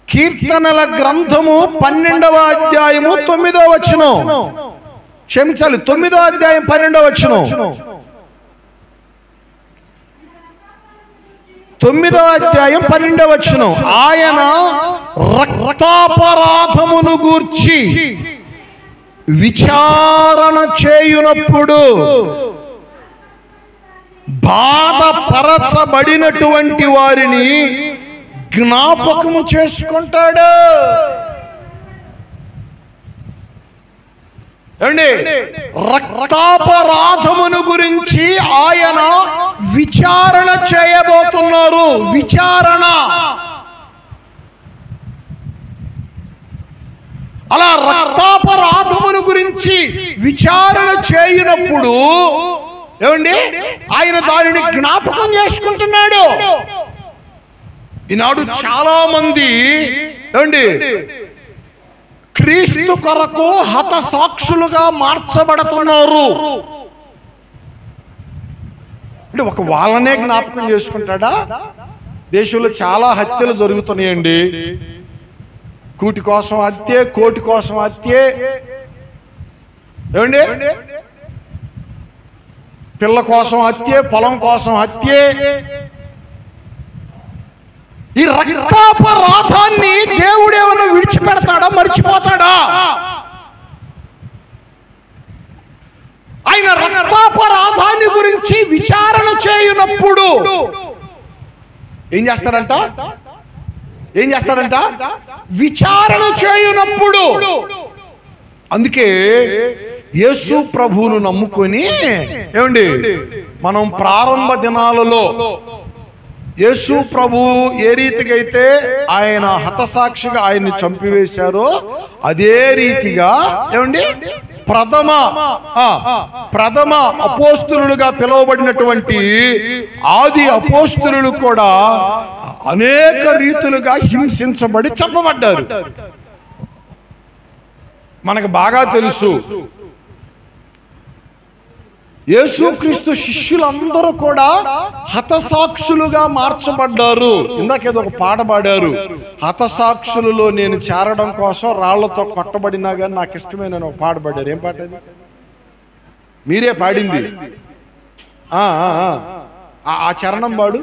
కీర్తనల గ్రంథము 12వ అధ్యాయము 9వ వచనం. క్షమించాలి, 9వ అధ్యాయం 12వ వచనం. 9వ అధ్యాయం 12వ వచనం. ఆయన రక్తాపరాధమును గూర్చి విచారణ చేయునప్పుడు బాధపరచబడినటువంటి వారిని జ్ఞాపకము చేసుకుంటాడు. అండి, రక్తాపరాధమును గురించి ఆయన విచారణ చేయబోతున్నారు. విచారణ. అలా రక్తాపరాధమును గురించి విచారణ చేయనప్పుడు ఏమండి ఆయన దానిని జ్ఞాపకం చేసుకుంటున్నాడు. ఈనాడు చాలా మంది ఏమండి క్రీస్తు కొరకు హత సాక్షులుగా మార్చబడుతున్నారు. అంటే ఒక వాళ్ళనే జ్ఞాపకం చేసుకుంటాడా? దేశంలో చాలా హత్యలు జరుగుతున్నాయండి. కూటి కోసం హత్యే, కోటి కోసం హత్యే, ఏమండి పిల్ల కోసం హత్యే, పొలం కోసం హత్యే. ఈ రక్తాపరాధాన్ని దేవుడు ఏమన్నా విడిచిపెడతాడా, మర్చిపోతాడా? ఆయన రక్తాపరాధాన్ని గురించి విచారణ చేయునప్పుడు ఏం చేస్తాడంట? విచారణ చేయునప్పుడు. అందుకే యేసు ప్రభువును నమ్ముకొని ఏమండి మనం ప్రారంభ దినాలలో యేసు ప్రభు ఏ రీతిగా అయితే ఆయన హతసాక్షిగా ఆయన్ని చంపివేశారో అదే రీతిగా ఏమండి ప్రథమ అపోస్తులుగా పిలువబడినటువంటి ఆది అపోస్తులు కూడా అనేక రీతులుగా హింసించబడి చంపబడ్డారు. మనకు బాగా తెలుసు యేసుక్రీస్తు శిష్యులందరూ కూడా హతసాక్షులుగా మార్చబడ్డారు. ఇందాకేదో ఒక పాట పాడారు, హతసాక్షులలో నేను చేరడం కోసం రాళ్లతో కొట్టబడినా కానీ నాకు ఇష్టమైన ఒక పాట పాడారు. ఏం పాట అది? మీరే పాడింది. ఆ చరణం పాడు.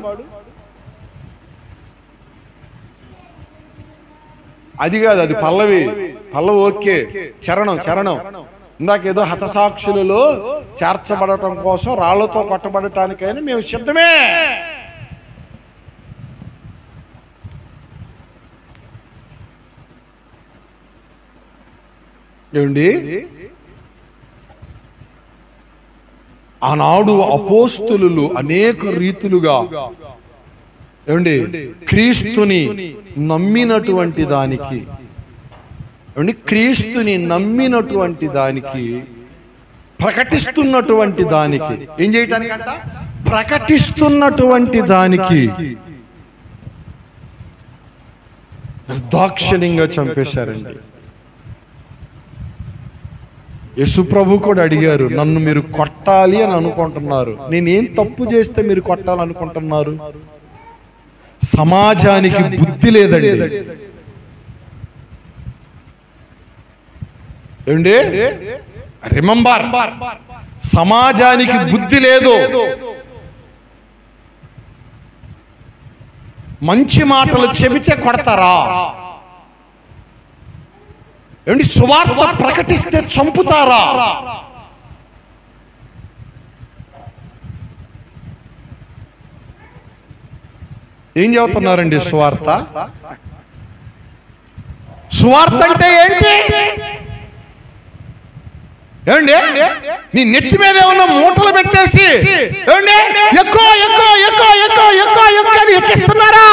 అది కాదు, అది పల్లవి. ఓకే, చరణం. ఇందాకేదో హతసాక్షులలో చేర్చబడటం కోసం రాళ్లతో కొట్టబడటానికైనా మేము సిద్ధమే. ఏమండి, ఆనాడు అపోస్తులు అనేక రీతులుగా ఏమండి క్రీస్తుని నమ్మినటువంటి దానికి ప్రకటిస్తున్నటువంటి దానికి ఏం చేయటానికంట? ప్రకటిస్తున్నటువంటి దానికి నిర్దాక్షిణ్యంగా చంపేశారండి. యేసుప్రభు కూడా అడిగారు, నన్ను మీరు కొట్టాలి అని అనుకుంటున్నారు, నేనేం తప్పు చేస్తే మీరు కొట్టాలనుకుంటున్నారు? సమాజానికి బుద్ధి లేదండి. ఏమండి, రిమెంబర్, సమాజానికి బుద్ధి లేదు. మంచి మాటలు చెబితే కొడతారా? ఏమండి, సువార్త ప్రకటిస్తే చంపుతారా? ఏం చెబుతున్నారండి సువార్త? సువార్త అంటే ఏంటి? ఏమండి, నీ నెత్తి మీద ఏమన్నా మూటలు పెట్టేసి ఏమండి ఎక్కువ ఎక్కిస్తున్నారా?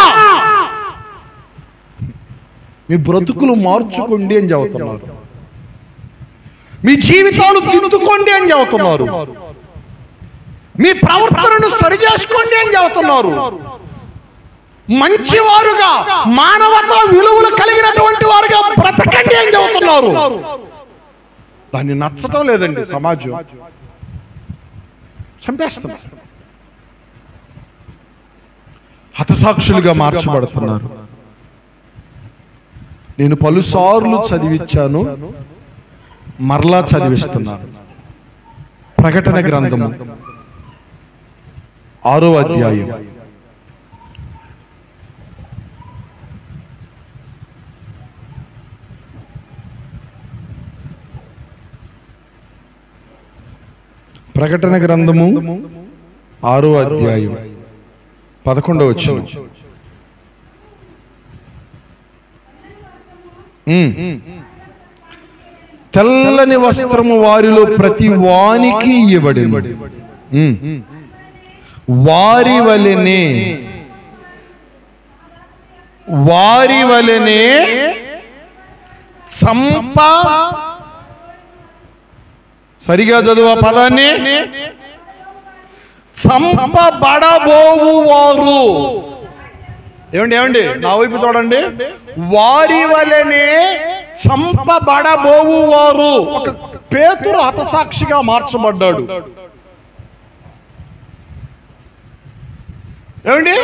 మీ బ్రతుకులు మార్చుకోండి అని చెబుతున్నారు. మీ జీవితాలు దిద్దుకోండి అని చెబుతున్నారు. మీ ప్రవర్తనను సరి చేసుకోండి అని చెబుతున్నారు. మంచివారుగా, మానవతా విలువలు కలిగినటువంటి వారుగా బ్రతకండి అని చెబుతున్నారు. దాన్ని నచ్చటం లేదండి సమాజం, చంపేస్తున్నారు. హతసాక్షులుగా మార్చబడుతున్నారు. నేను పలుసార్లు చదివించాను, మరలా చదివిస్తున్నాను. ప్రకటన గ్రంథము 6వ అధ్యాయం ప్రకటన గ్రంథము 6వ అధ్యాయం 11వ వచనం. తెల్లని వస్త్రము వారిలో ప్రతి వానికి ఇవ్వబడింది, వారి వలెనే సరిగా చదువు ఆ పదాన్ని, చంపబడబోవు వారు. ఏమండి నా వైపు చూడండి. వారి వలెనే చంపబడబోవు వారు. ఒక పేతురు హతసాక్షిగా మార్చబడ్డాడు. ఏమండి,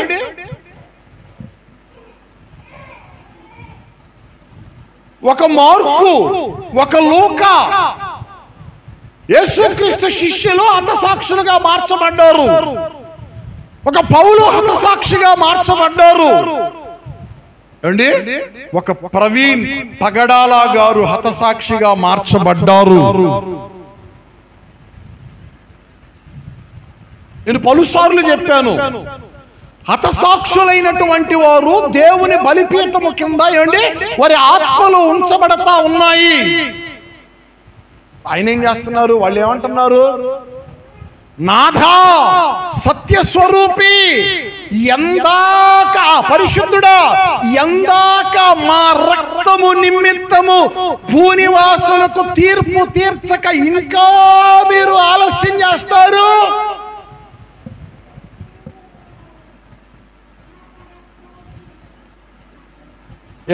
ఒక మార్కు, ఒక లూకా, యేసుక్రీస్తు శిష్యులు హతసాక్షులుగా మార్చబడ్డారు. ఒక పౌలు హతసాక్షిగా మార్చబడ్డారు. అండి, ఒక ప్రవీణ్ పగడాల గారు హతసాక్షిగా మార్చబడ్డారు. నేను పలుసార్లు చెప్పాను, హతసాక్షులైనటువంటి వారు దేవుని బలిపీఠము కింద ఏమండి వారి ఆత్మలు ఉంచబడతా ఉన్నాయి. ఆయన ఏం చేస్తున్నారు? వాళ్ళు ఏమంటున్నారు? నాథా సత్యస్వరూపి, ఎందాక పరిశుద్ధుడా, ఎందాక మా రక్తము నిమిత్తము భూనివాసులకు తీర్పు తీర్చక ఇంకా మీరు ఆలస్యం చేస్తారు?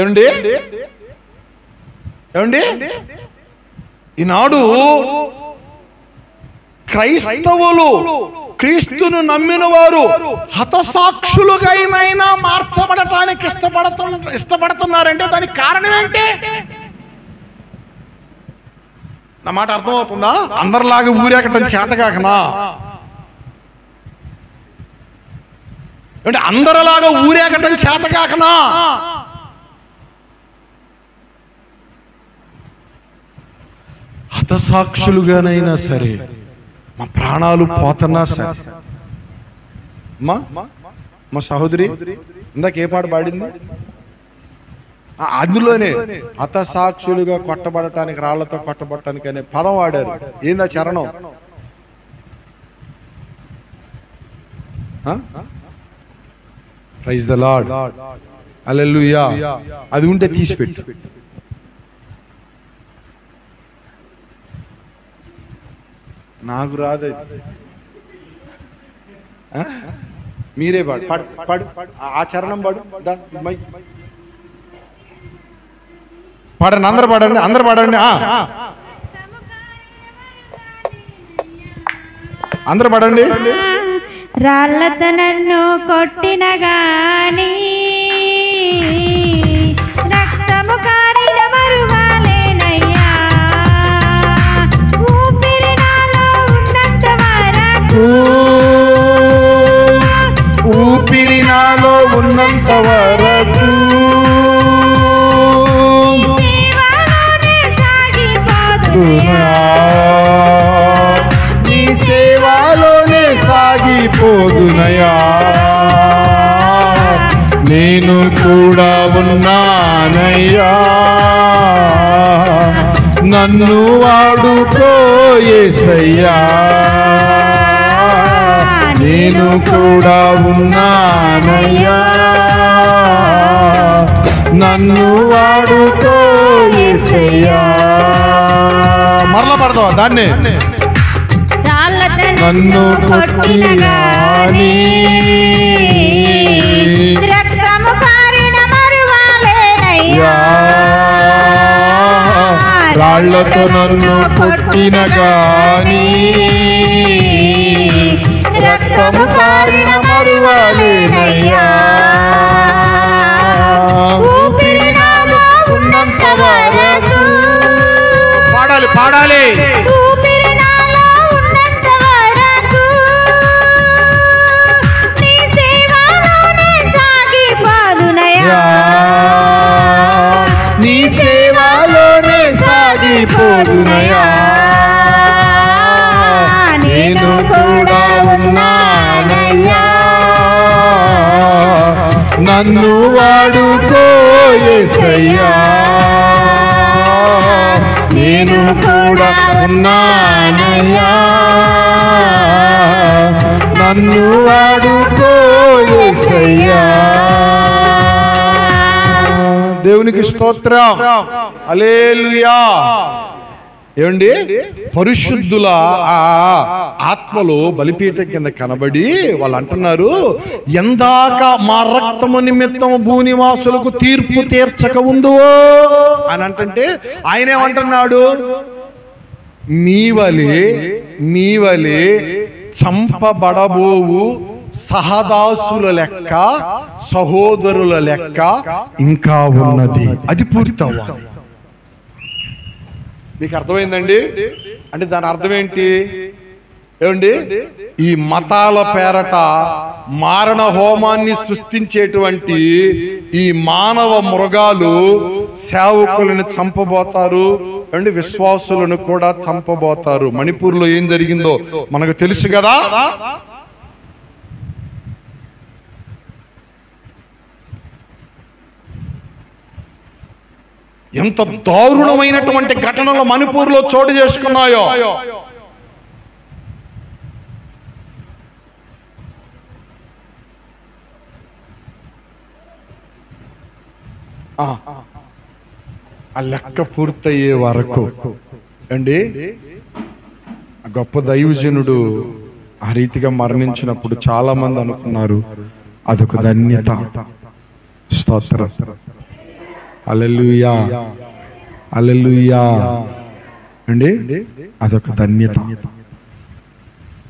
ఏమండి ఏమండి ఈనాడు క్రైస్తవులు, క్రీస్తును నమ్మిన వారు హతసాక్షులుగానైనా మార్చబడటానికి ఇష్టపడుతున్నారంటే దానికి కారణం ఏంటి? నా మాట అర్థమవుతుందా? అందరిలాగా ఊరేగటం చేతకాకనా? అంటే అందరిలాగా ఊరేగటం చేతకాకనా? హతసాక్షులుగానైనా సరే, మా ప్రాణాలు పోతున్నా సరే. మా సహోదరి ఇందాక ఏ పాట పాడింది? అందులోనే హతసాక్షులుగా కొట్టబడటానికి, రాళ్లతో కొట్టబడటానికి అనే పదం వాడారు. ఏందా చరణం? ప్రైజ్ ద లార్డ్, హల్లెలూయా. అది ఉంటే తీసిపెట్టు. నాకు రాదు. మీరే పాడు, పాడు, ఆ చరణం పాడు. పాడండి, అందరు పాడండి, అందరు పాడండి, అందరు పాడండి. రాళ్ళతో నన్ను కొట్టిన గాని రక్తము కారిన మరువాలేనయ్యా, ఊపిరి నాలో ఉన్నంత వరకు, ఊపిరి నాలో ఉన్నంత వరకు నీ సేవలోనే సాగిపోదునయా. నేను కూడా ఉన్నానయ్యా, నన్ను వాడుకో యేసయ్యా. నేను కూడా ఉన్నానయ్యా, నన్ను వాడుకో యేసయ్యా. మరలా పడతావా దాన్ని? నన్ను కొట్టిన గాని రక్తము కారిన మరువాలేనయ్యా, రాళ్లతో నన్ను కొట్టిన గాని రక్తము కారిన మరువాలేనయ్యా, ఊపిరి నాలో ఉన్నంత వరకు. పాడాలి, పాడాలి. ఊపిరి నాలో ఉన్నంత వరకు నీ సేవలోనే సాగిపోదునయ్యా, నీ సేవలోనే సాగిపోదునయ్యా. నేను కూడా ఉన్నానయ్యా, నన్ను వాడుకో యేసయ్యా. నేను కూడా ఉన్నానయ్యా, నన్ను వాడుకో యేసయ్యా. దేవునికి స్తోత్రం, హల్లెలూయా. ఏమండి, పరిశుద్ధుల ఆ ఆత్మలు బలిపీఠం కింద కనబడి వాళ్ళు అంటున్నారు, ఎందాక మా రక్తము నిమిత్తము భూనివాసులకు తీర్పు తీర్చక ఉందో అని అంటుంటే ఆయన ఏమంటున్నాడు? నీవలే చంపబడబోవు సహదాసుల లెక్క, సహోదరుల లెక్క ఇంకా ఉన్నది, అది పూర్తవ్వాలి. మీకు అర్థమైందండి? అంటే దాని అర్థం ఏంటి? ఏమండి, ఈ మతాల పేరట మారణ హోమాన్ని సృష్టించేటువంటి ఈ మానవ మృగాలు సేవకులను చంపబోతారు, అండి విశ్వాసులను కూడా చంపబోతారు. మణిపూర్లో ఏం జరిగిందో మనకు తెలుసు కదా. ఎంత దారుణమైనటువంటి ఘటనలు మణిపూర్లో చోటు చేసుకున్నాయో. ఆ లెక్క పూర్తయ్యే వరకు అండి గొప్ప దైవజనుడు ఆ రీతిగా మరణించినప్పుడు చాలా మంది అనుకున్నారు అదొక ధన్యత. స్తోత్రం. హల్లెలూయా, హల్లెలూయా అండి, అదొక ధన్యత.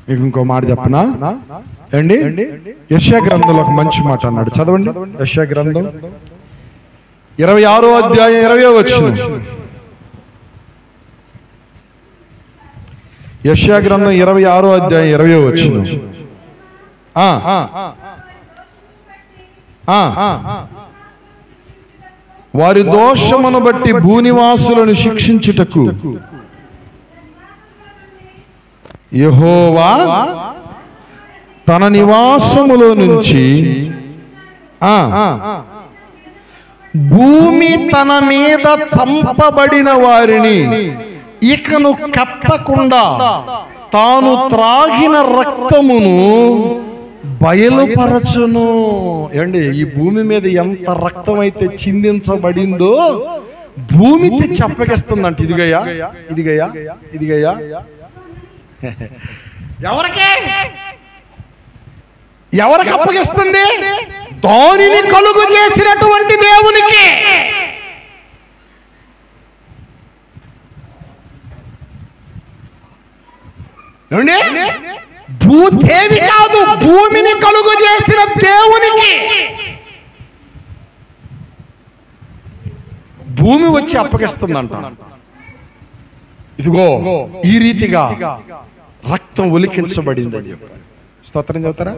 మీకు ఇంకో మాట చెప్పనా అండి? యెషయా గ్రంథంలో ఒక మంచి మాట అన్నాడు, చదవండి. యెషయా గ్రంథం 26వ అధ్యాయం 20వ వచనం. యెషయా గ్రంథం 26వ అధ్యాయం 20వ వచనం. వారి దోషమును బట్టి భూనివాసులను శిక్షించుటకు యెహోవా తన నివాసములో నుంచి భూమి తన మీద చంపబడిన వారిని ఇకను కప్పకుండా తాను త్రాగిన రక్తమును బయలుపరచును. ఏమండి, ఈ భూమి మీద ఎంత రక్తం అయితే చిందించబడిందో భూమి తెచ్చి అప్పగిస్తుందంట. ఇదిగయ్యా, ఇదిగయ్యా, ఇదిగయ్యా. ఎవరికి అప్పగిస్తుంది? దానిని కలుగు చేసినటువంటి దేవునికి. భూదేవి కాదు, భూమిని కలుగు చేసిన దేవునికి భూమి వచ్చి అప్పగిస్తుందంట. ఇదిగో ఈ రీతిగా రక్తం ఒలికించబడిందని చెప్పారు. స్తోత్రం చెబుతారా?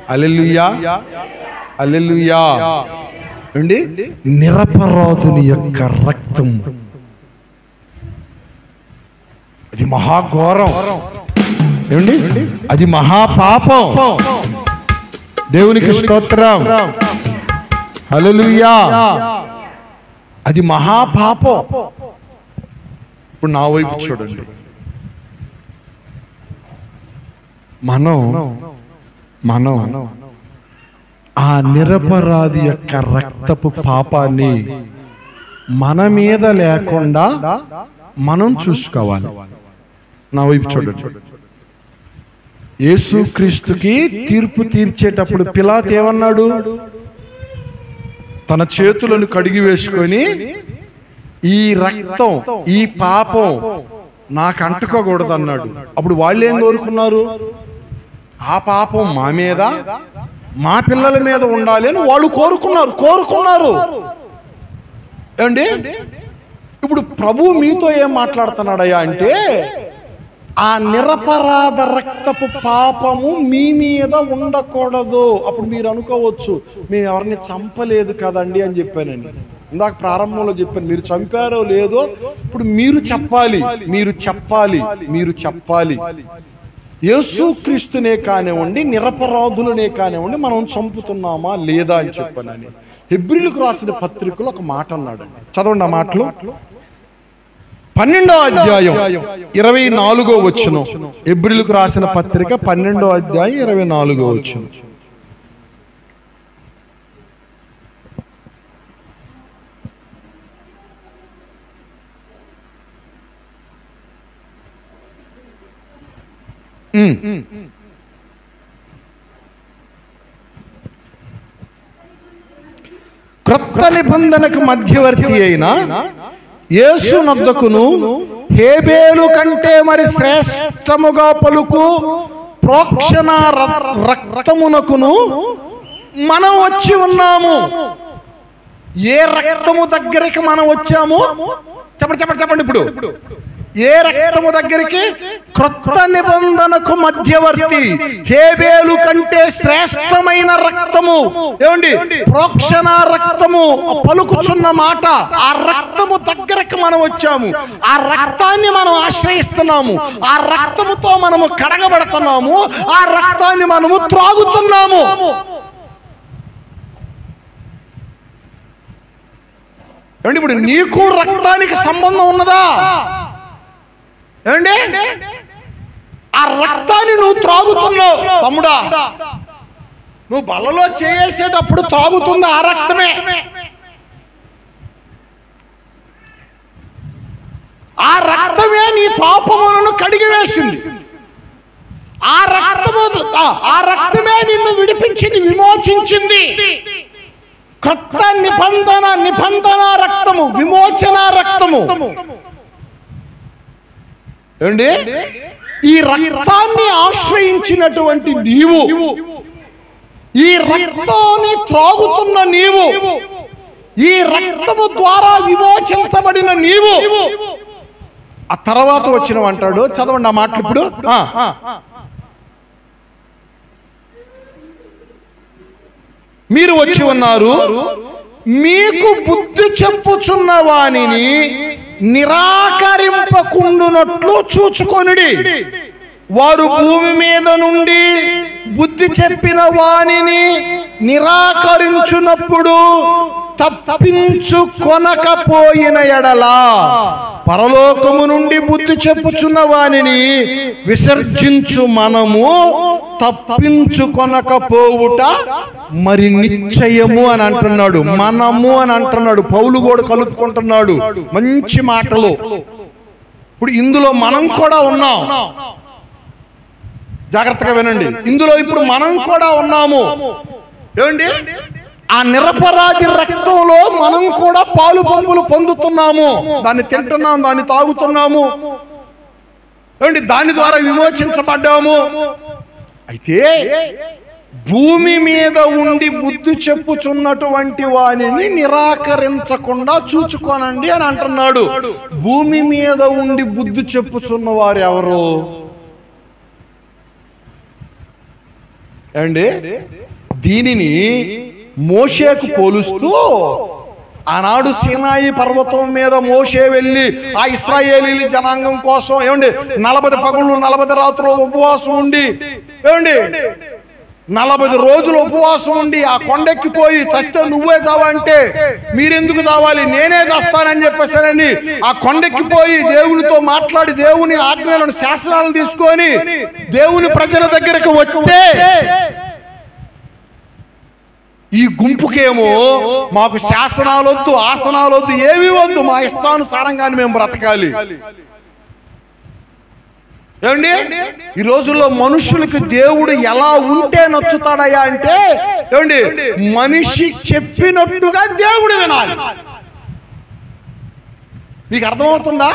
హల్లెలూయా, హల్లెలూయా అండి. నిరపరాధుని యొక్క రక్తం అది మహాఘోరం ఏమండి, అది మహాపాపం. దేవునికి స్తోత్రం, హల్లెలూయా. అది మహాపాపం. ఇప్పుడు నా వైపు చూడండి. మనం ఆ నిరపరాధి యొక్క రక్తపు పాపాన్ని మన మీద లేకుండా మనం చూసుకోవాలి. నా వైపు చూడండి. యేసుక్రీస్తుకి తీర్పు తీర్చేటప్పుడు పిలాతు ఏమన్నాడు? తన చేతులను కడిగి వేసుకొని ఈ రక్తం, ఈ పాపం నాకు అంటుకోకూడదు అన్నాడు. అప్పుడు వాళ్ళు ఏం కోరుకున్నారు? ఆ పాపం మా మీద, మా పిల్లల మీద ఉండాలి అని వాళ్ళు కోరుకున్నారు. ఏమండి, ఇప్పుడు ప్రభు మీతో ఏం మాట్లాడుతున్నాడయ్యా అంటే, ఆ నిరపరాధ రక్తపు పాపము మీ మీద ఉండకూడదు. అప్పుడు మీరు అనుకోవచ్చు, మేము ఎవరిని చంపలేదు కదండి అని చెప్పానని. ఇందాక ప్రారంభంలో చెప్పాను, మీరు చంపారో లేదో ఇప్పుడు మీరు చెప్పాలి. యేసుక్రీస్తునే కానివ్వండి, నిరపరాధులనే కానివ్వండి, మనం చంపుతున్నామా లేదా అని చెప్పానని. హెబ్రీయులకు రాసిన పత్రికలో ఒక మాట అన్నాడు, చదవండి ఆ మాటలు. 12వ అధ్యాయం 24వ వచనం. హెబ్రీయులకు రాసిన పత్రిక 12వ అధ్యాయం 24వ వచనం. క్రొత్త నిబంధనకు మధ్యవర్తి అయిన యేసు నొద్దకును హేబేలు కంటే మరి శ్రేష్టముగా పలుకు ప్రోక్షణ రక్తమునకును మనం వచ్చి ఉన్నాము. ఏ రక్తము దగ్గరికి మనం వచ్చాము? చెప్పండి ఇప్పుడు. ఏ రక్తము దగ్గరికి? క్రొత్త నిబంధనకు మధ్యవర్తి, హేబేలు కంటే శ్రేష్టమైన రక్తము. ఏమండి, ప్రోక్షణ రక్తము పలుకుచున్న మాట. ఆ రక్తము దగ్గరికి మనం వచ్చాము. ఆ రక్తాన్ని మనం ఆశ్రయిస్తున్నాము. ఆ రక్తముతో మనము కడగబడుతున్నాము. ఆ రక్తాన్ని మనము త్రాగుతున్నాము. ఏమండి, ఇప్పుడు నీకు రక్తానికి సంబంధం ఉన్నదా? ఏమండి, ఆ రక్తాన్ని నువ్వు త్రాగుతున్నావు. తమ్ముడా, నువ్వు బలలో చేసేటప్పుడు త్రాగుతుంది ఆ రక్తమే. పాపములను కడిగివేసింది. ఆ రక్తమే నిన్ను విడిపించింది, విమోచించింది. క్రొత్త నిబంధన రక్తము, విమోచన రక్తము. ఏమండి, ఈ రక్తాన్ని ఆశ్రయించినటువంటి నీవు, ఈ రక్తాన్ని త్రాగుతున్న నీవు, ఈ రక్తము ద్వారా విమోచించబడిన నీవు, ఆ తర్వాత వచ్చిన అంటాడు. చదవండి ఆ మాటలు ఇప్పుడు. మీరు వచ్చి ఉన్నారు, మీకు బుద్ధి చెప్పుచున్న వానిని నిరాకరింపకుండునట్లు చూచుకొనుడి. వారు భూమి మీద నుండి బుద్ధి చెప్పిన వానిని నిరాకరించునప్పుడు తప్పించుకొనకపోయిన ఎడలా పరలోకము నుండి బుద్ధి చెప్పుచున్న వానిని విసర్జించు మనము తప్పించుకొనకపోవుట మరి నిశ్చయము అని అంటున్నాడు. మనము అని అంటున్నాడు. పౌలు కూడా కలుపుకుంటున్నాడు మంచి మాటలు. ఇప్పుడు ఇందులో మనం కూడా ఉన్నాం. జాగ్రత్తగా వినండి. ఇందులో ఇప్పుడు మనం కూడా ఉన్నాము. ఏమండి, ఆ నిరపరాధి రక్తంలో మనం కూడా పాలు పంపులు పొందుతున్నాము. దాన్ని తింటున్నాం, దాన్ని తాగుతున్నాము. ఏమండి, దాని ద్వారా విమోచించబడ్డాము. అయితే భూమి మీద ఉండి బుద్ధి చెప్పుచున్నటువంటి వానిని నిరాకరించకుండా చూచుకోనండి అని అంటున్నాడు. భూమి మీద ఉండి బుద్ధి చెప్పుచున్న వారు ఎవరు? ఏమండి, దీనిని మోషేకు పోలుస్తూ ఆనాడు సీనాయి పర్వతం మీద మోషే వెళ్ళి ఆ ఇశ్రాయేలీల జనాంగం కోసం ఏమండి 40 పగళ్ళు 40 రాత్రులు ఉపవాసం ఉండి, ఏమండి 40 రోజులు ఉపవాసం ఉండి ఆ కొండెక్కిపోయి చస్తే నువ్వే చావంటే మీరెందుకు చావాలి, నేనే చేస్తానని చెప్పేసారని ఆ కొండెక్కిపోయి దేవునితో మాట్లాడి దేవుని ఆజ్ఞలను శాసనాలను తీసుకొని దేవుని ప్రజల దగ్గరకు వస్తే ఈ గుంపుకేమో మాకు శాసనాలొద్దు, ఆసనాలొద్దు, ఏమీ వద్దు, మా ఇష్టానుసారంగానే మేము బ్రతకాలి. ఏమండి, ఈ రోజుల్లో మనుషులకి దేవుడు ఎలా ఉంటే నచ్చుతాడయ్యా అంటే, ఏమండి, మనిషి చెప్పినట్టుగా దేవుడు వినాలి. మీకు అర్థమవుతుందా?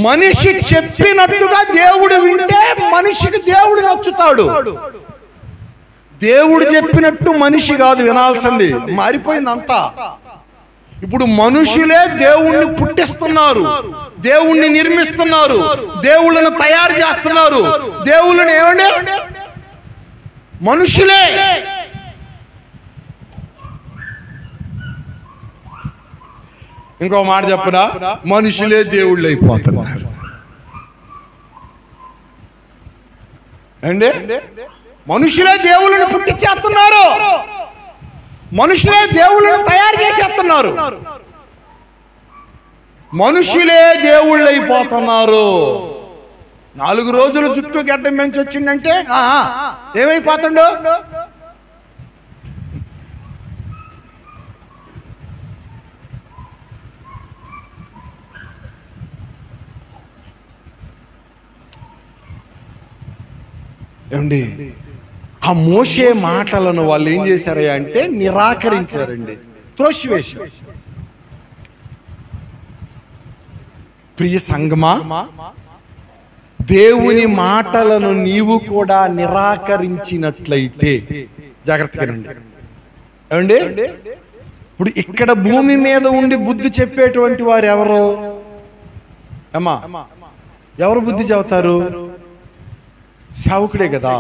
మనిషి చెప్పినట్టుగా దేవుడు వింటే మనిషికి దేవుడు నచ్చుతాడు. దేవుడు చెప్పినట్టు మనిషి కాదు వినాల్సింది. మారిపోయిందంతా. ఇప్పుడు మనుషులే దేవుణ్ణి పుట్టిస్తున్నారు, దేవుణ్ణి నిర్మిస్తున్నారు, దేవుళ్ళను తయారు చేస్తున్నారు. దేవుళ్ళని ఏమండి, మనుషులే. ఇంకో మాట చెప్పనా, మనుషులే దేవుళ్ళు అయిపోతున్నారు. అండి, మనుషులే దేవుళ్ళని పుట్టించేస్తున్నారు, మనుషులే దేవుళ్ళని తయారు చేసేస్తున్నారు, మనుషులే దేవుళ్ళు అయిపోతున్నారు. 4 రోజులు చుట్టూ గడ్డం పెంచి వచ్చిందంటే ఏమైపోతుండో. ఏమండి, ఆ మోషే మాటలను వాళ్ళు ఏం చేశారయ్యా అంటే నిరాకరించారండి, త్రోసివేసి. ప్రియ సంగమా, దేవుని మాటలను నీవు కూడా నిరాకరించినట్లయితే జాగ్రత్తగా రండి. ఏమండి, ఇప్పుడు ఇక్కడ భూమి మీద ఉండి బుద్ధి చెప్పేటువంటి వారు ఎవరు? అమ్మా, ఎవరు బుద్ధి చెబుతారు? సేవకుడే కదా,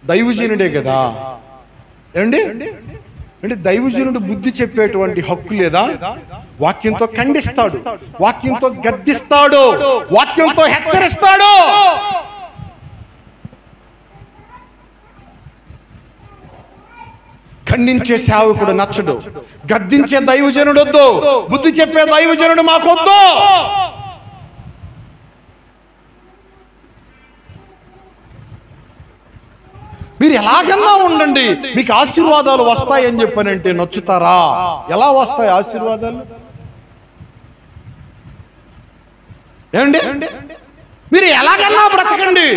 దైవజనుడే కదా. ఏమండి, అంటే దైవజనుడు బుద్ధి చెప్పేటువంటి హక్కు లేదా? వాక్యంతో ఖండిస్తాడు, వాక్యంతో గద్దిస్తాడు, వాక్యంతో హెచ్చరిస్తాడు. ఖండించే సేవకుడు నచ్చడు, గద్దించే దైవజనుడు వద్దు, బుద్ధి చెప్పే దైవజనుడు మాకొద్దు. మీరు ఎలాగన్నా ఉండండి, మీకు ఆశీర్వాదాలు వస్తాయని చెప్పానంటే నచ్చుతారా? ఎలా వస్తాయి ఆశీర్వాదాలు? ఏమండి? మీరు ఎలాగన్నా బ్రతకండి,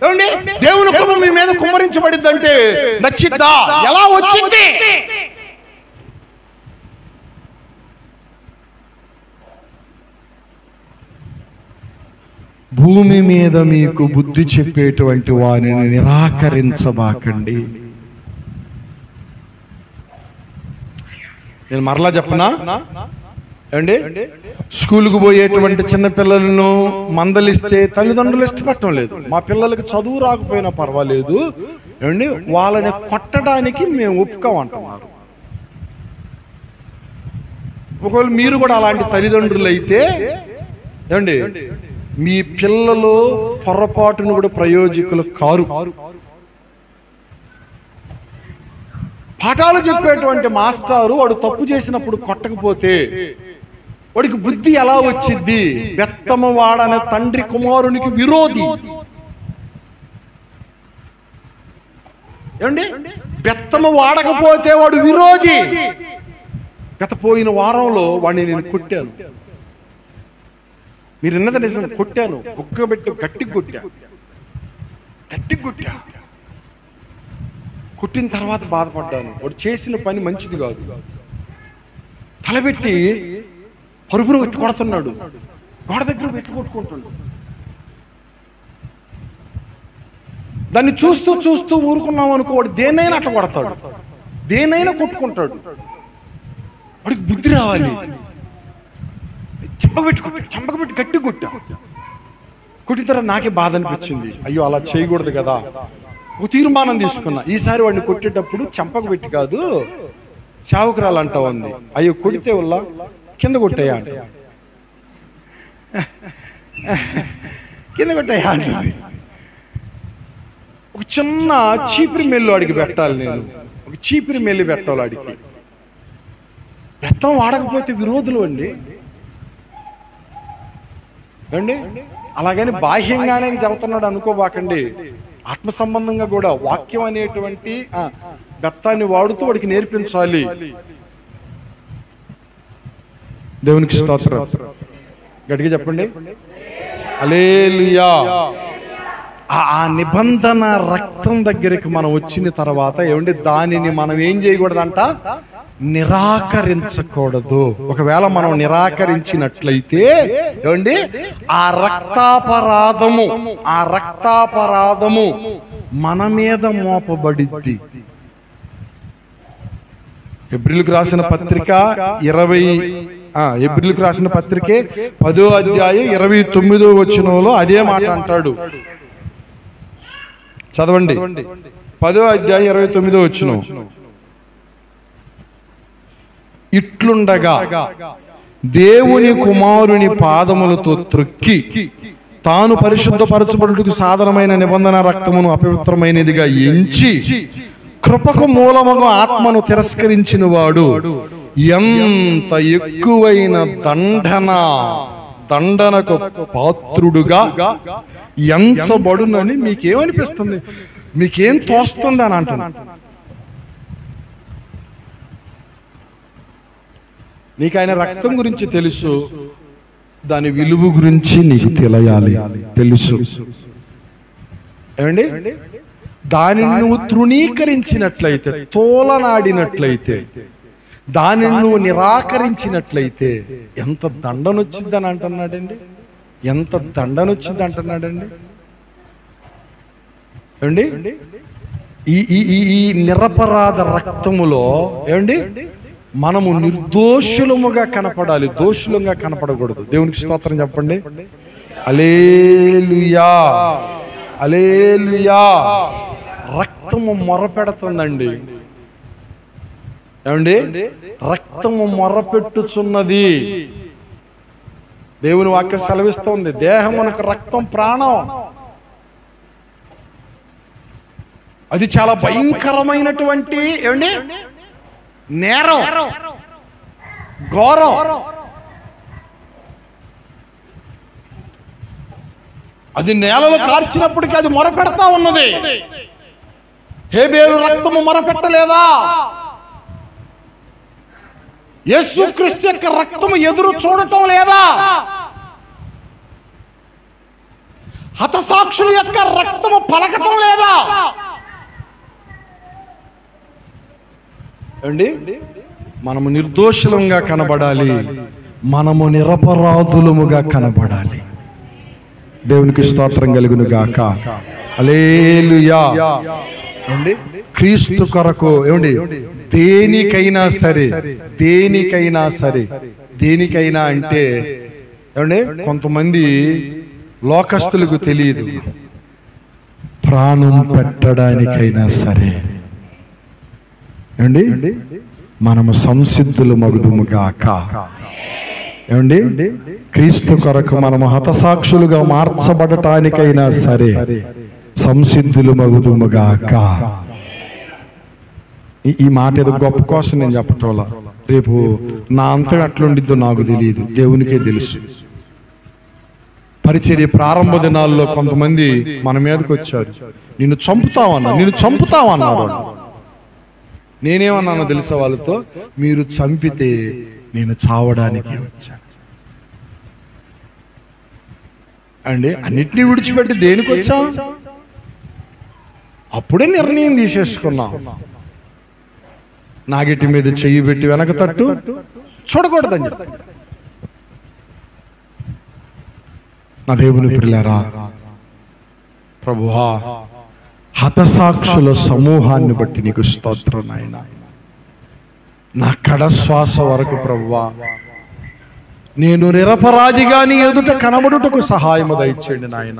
ఏమండి? దేవుని కృప మీ మీద కుమ్మరించబడిద్దంటే నచ్చిద్దా? ఎలా వచ్చింది? భూమి మీద మీకు బుద్ధి చెప్పేటువంటి వారిని నిరాకరించబాకండి. నేను మరలా చెప్పనా అండి? స్కూల్కి పోయేటువంటి చిన్నపిల్లలను మందలిస్తే తల్లిదండ్రులు ఇష్టపడటం లేదు. మా పిల్లలకి చదువు రాకపోయినా పర్వాలేదు ఏమండి, వాళ్ళని కొట్టడానికి మేము ఒప్పుకోమంటున్నారు. ఒకవేళ మీరు కూడా అలాంటి తల్లిదండ్రులు అయితే ఏమండి, మీ పిల్లలు పొరపాటును కూడా ప్రయోజకులు కారు. పాఠాలు చెప్పేటువంటి మాస్టారు వాడు తప్పు చేసినప్పుడు కొట్టకపోతే వాడికి బుద్ధి ఎలా వచ్చింది? బెత్తమ వాడనే తండ్రి కుమారునికి విరోధి. ఏమండి? బెత్తమ వాడకపోతే వాడు విరోధి. గత పోయిన వారంలో వాడిని నేను కొట్టాను. మీరు విన్నది నిజం. కొట్టాను, బుక్కబెట్టి గట్టికి కొట్టా. కొట్టిన తర్వాత బాధపడ్డాను. వాడు చేసిన పని మంచిది కాదు. తలబెట్టి పరుగురు పెట్టి కొడుతున్నాడు. గోడ దగ్గర పెట్టి కొట్టుకుంటాడు. దాన్ని చూస్తూ చూస్తూ ఊరుకున్నాం అనుకో, వాడు దేన్నైనా అట్లా కొడతాడు, దేన్నైనా కొట్టుకుంటాడు. వాడికి బుద్ధి రావాలి. చంపకబెట్టి గట్టి కొట్టా. కొట్టిన తర్వాత నాకే బాధ అనిపించింది. అయ్యో అలా చేయకూడదు కదా. ఒక తీర్మానం తీసుకున్నా, ఈసారి వాడిని కొట్టేటప్పుడు చంపకబెట్టి కాదు చావుకురాలు అంటా ఉంది. అయ్యో కొడితే వల్ల కింద కొట్టేయా అంట. కింద కొట్టేయా అంటుంది. ఒక చిన్న చీపిరి మెల్లు అడిగి పెట్టాలి. నేను ఒక చీపిరి మెల్లి పెట్టాలి అడిగి. బెత్తం వాడకపోతే విరోధులు అండి. అలాగని బాహ్యంగానే చెబుతున్నాడు అనుకోబాకండి. ఆత్మ సంబంధంగా కూడా వాక్యం అనేటువంటి బెత్తాన్ని వాడుతూ వాడికి నేర్పించాలి. దేవునికి స్తోత్రం. గట్టిగా చెప్పండి హల్లెలూయా. ఆ నిబంధన రక్తం దగ్గరికి మనం వచ్చిన తర్వాత ఏమండి, దానిని మనం ఏం చేయకూడదంట? నిరాకరించకూడదు. ఒకవేళ మనం నిరాకరించినట్లయితే ఏమండి, ఆ రక్తాపరాధము మన మీద మోపబడిద్ది. హెబ్రీయులకు రాసిన పత్రిక 10వ అధ్యాయం 29వ వచనంలో అదే మాట అంటాడు. చదవండి. 10వ అధ్యాయం 29వ వచనం. ఇట్లుండగా దేవుని కుమారుని పాదములతో త్రొక్కి తాను పరిశుద్ధపరచబడుటకు సాధనమైన నిబంధన రక్తమును అపవిత్రమైనదిగా ఎంచి కృపకు మూలముగా ఆత్మను తిరస్కరించిన వాడు ఎంత ఎక్కువైన దండనకు పాత్రుడుగా ఎంచబడునని మీకేమనిపిస్తుంది? మీకేం తోస్తుంది అని అంటున్నాను. నీకు ఆయన రక్తం గురించి తెలుసు, దాని విలువ గురించి నీకు తెలియాలి, తెలుసు. ఏమండి, దానిని నువ్వు తృణీకరించినట్లయితే, తోలనాడినట్లయితే, దానిని నువ్వు నిరాకరించినట్లయితే ఎంత దండనొచ్చిందని అంటున్నాడండి. ఎంత దండనొచ్చింది అంటున్నాడండి. ఏమండి, ఈ నిరపరాధ రక్తములో ఏమండి మనము నిర్దోషులముగా కనపడాలి, దోషులంగా కనపడకూడదు. దేవునికి స్తోత్రం చెప్పండి. హల్లెలూయా, హల్లెలూయా. రక్తము మొరపెడుతుందండి. ఏమండి, రక్తము మొరపెట్టుచున్నది. దేవుని వాక్యం సెలవిస్తోంది, దేహమునకు రక్తం ప్రాణం. అది చాలా భయంకరమైనటువంటి ఏమండి నేరం, ఘోరం. అది నేలలో కార్చినప్పటికీ అది మొరపెడతా ఉన్నది. హేబేలు రక్తము మొరపెట్టలేదా? యేసుక్రీస్తు యొక్క రక్తము ఎదురు చూడటం లేదా? హతసాక్షుల యొక్క రక్తము పలకటం లేదా? అండి, మనము నిర్దోషులంగా కనబడాలి, మనము నిరపరాధులముగా కనబడాలి. దేవునికి స్తోత్రం కలుగును గాక. హల్లెలూయా. అండి, క్రీస్తు కొరకు ఏమండి దేనికైనా సరే, దేనికైనా అంటే ఏమండి కొంతమంది లోకస్తులకు తెలియదు, ప్రాణం పెట్టడానికైనా సరే ఏమండి మనము సంసిద్ధులు మగుదుముగాక. ఏమండి, క్రీస్తు కొరకు మనము హతసాక్షులుగా మార్చబడటానికైనా సరే సంసిద్ధులు మగుదుముగాక. ఈ మాట ఏదో గొప్ప కోసం నేను చెప్పటంలా, రేపు నా అంతగా అట్లుండిద్దో నాకు తెలియదు, దేవునికే తెలుసు. పరిచర్య ప్రారంభ దినాల్లో కొంతమంది మన మీదకి వచ్చారు, నిన్ను చంపుతామన్నారు. నేనేమన్నానో తెలుసా వాళ్ళతో? మీరు చంపితే నేను చావడానికి వచ్చాను అండి. అన్నిటినీ విడిచిపెట్టి దేనికి వచ్చా? అప్పుడే నిర్ణయం తీసేసుకున్నాం, నాగిటి మీద చెయ్యి పెట్టి వెనక తట్టు చూడకూడదని. నా దేవుని ప్రియులారా, ప్రభువా, హతసాక్షుల సమూహాన్ని బట్టి నీకు స్తోత్రం నాయన. నా కడశ్వాస వరకు ప్రభువా నేను నిరపరాధిగా నీ ఎదుట కనబడుటకు సహాయము దయచేయండి నాయన.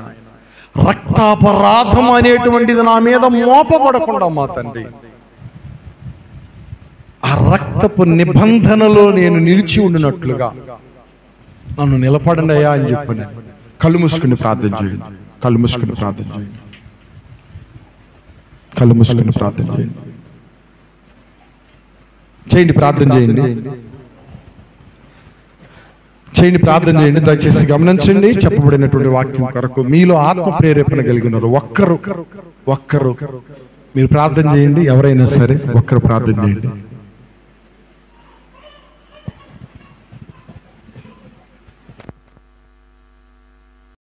రక్తాపరాధం అనేటువంటిది నా మీద మోపబడకుండా మా తండ్రి, ఆ రక్తపు నిబంధనలో నేను నిలిచి ఉండినట్లుగా నన్ను నిలబడండి అయ్యా అని చెప్పాను. కళ్ళు మూసుకుని ప్రార్థన చేయండి, కళ్ళు మూసుకుని ప్రార్థన చేయండి, కళ్ళు మూసుకుని ప్రార్థన చేయండి. ప్రార్థన చేయండి. దయచేసి గమనించండి, చెప్పబడినటువంటి వాక్యం కొరకు మీలో ఆత్మ ప్రేరేపణ కలిగి ఉన్నారు ఒక్కరు మీరు ప్రార్థన చేయండి. ఎవరైనా సరే ఒక్కరు ప్రార్థన చేయండి.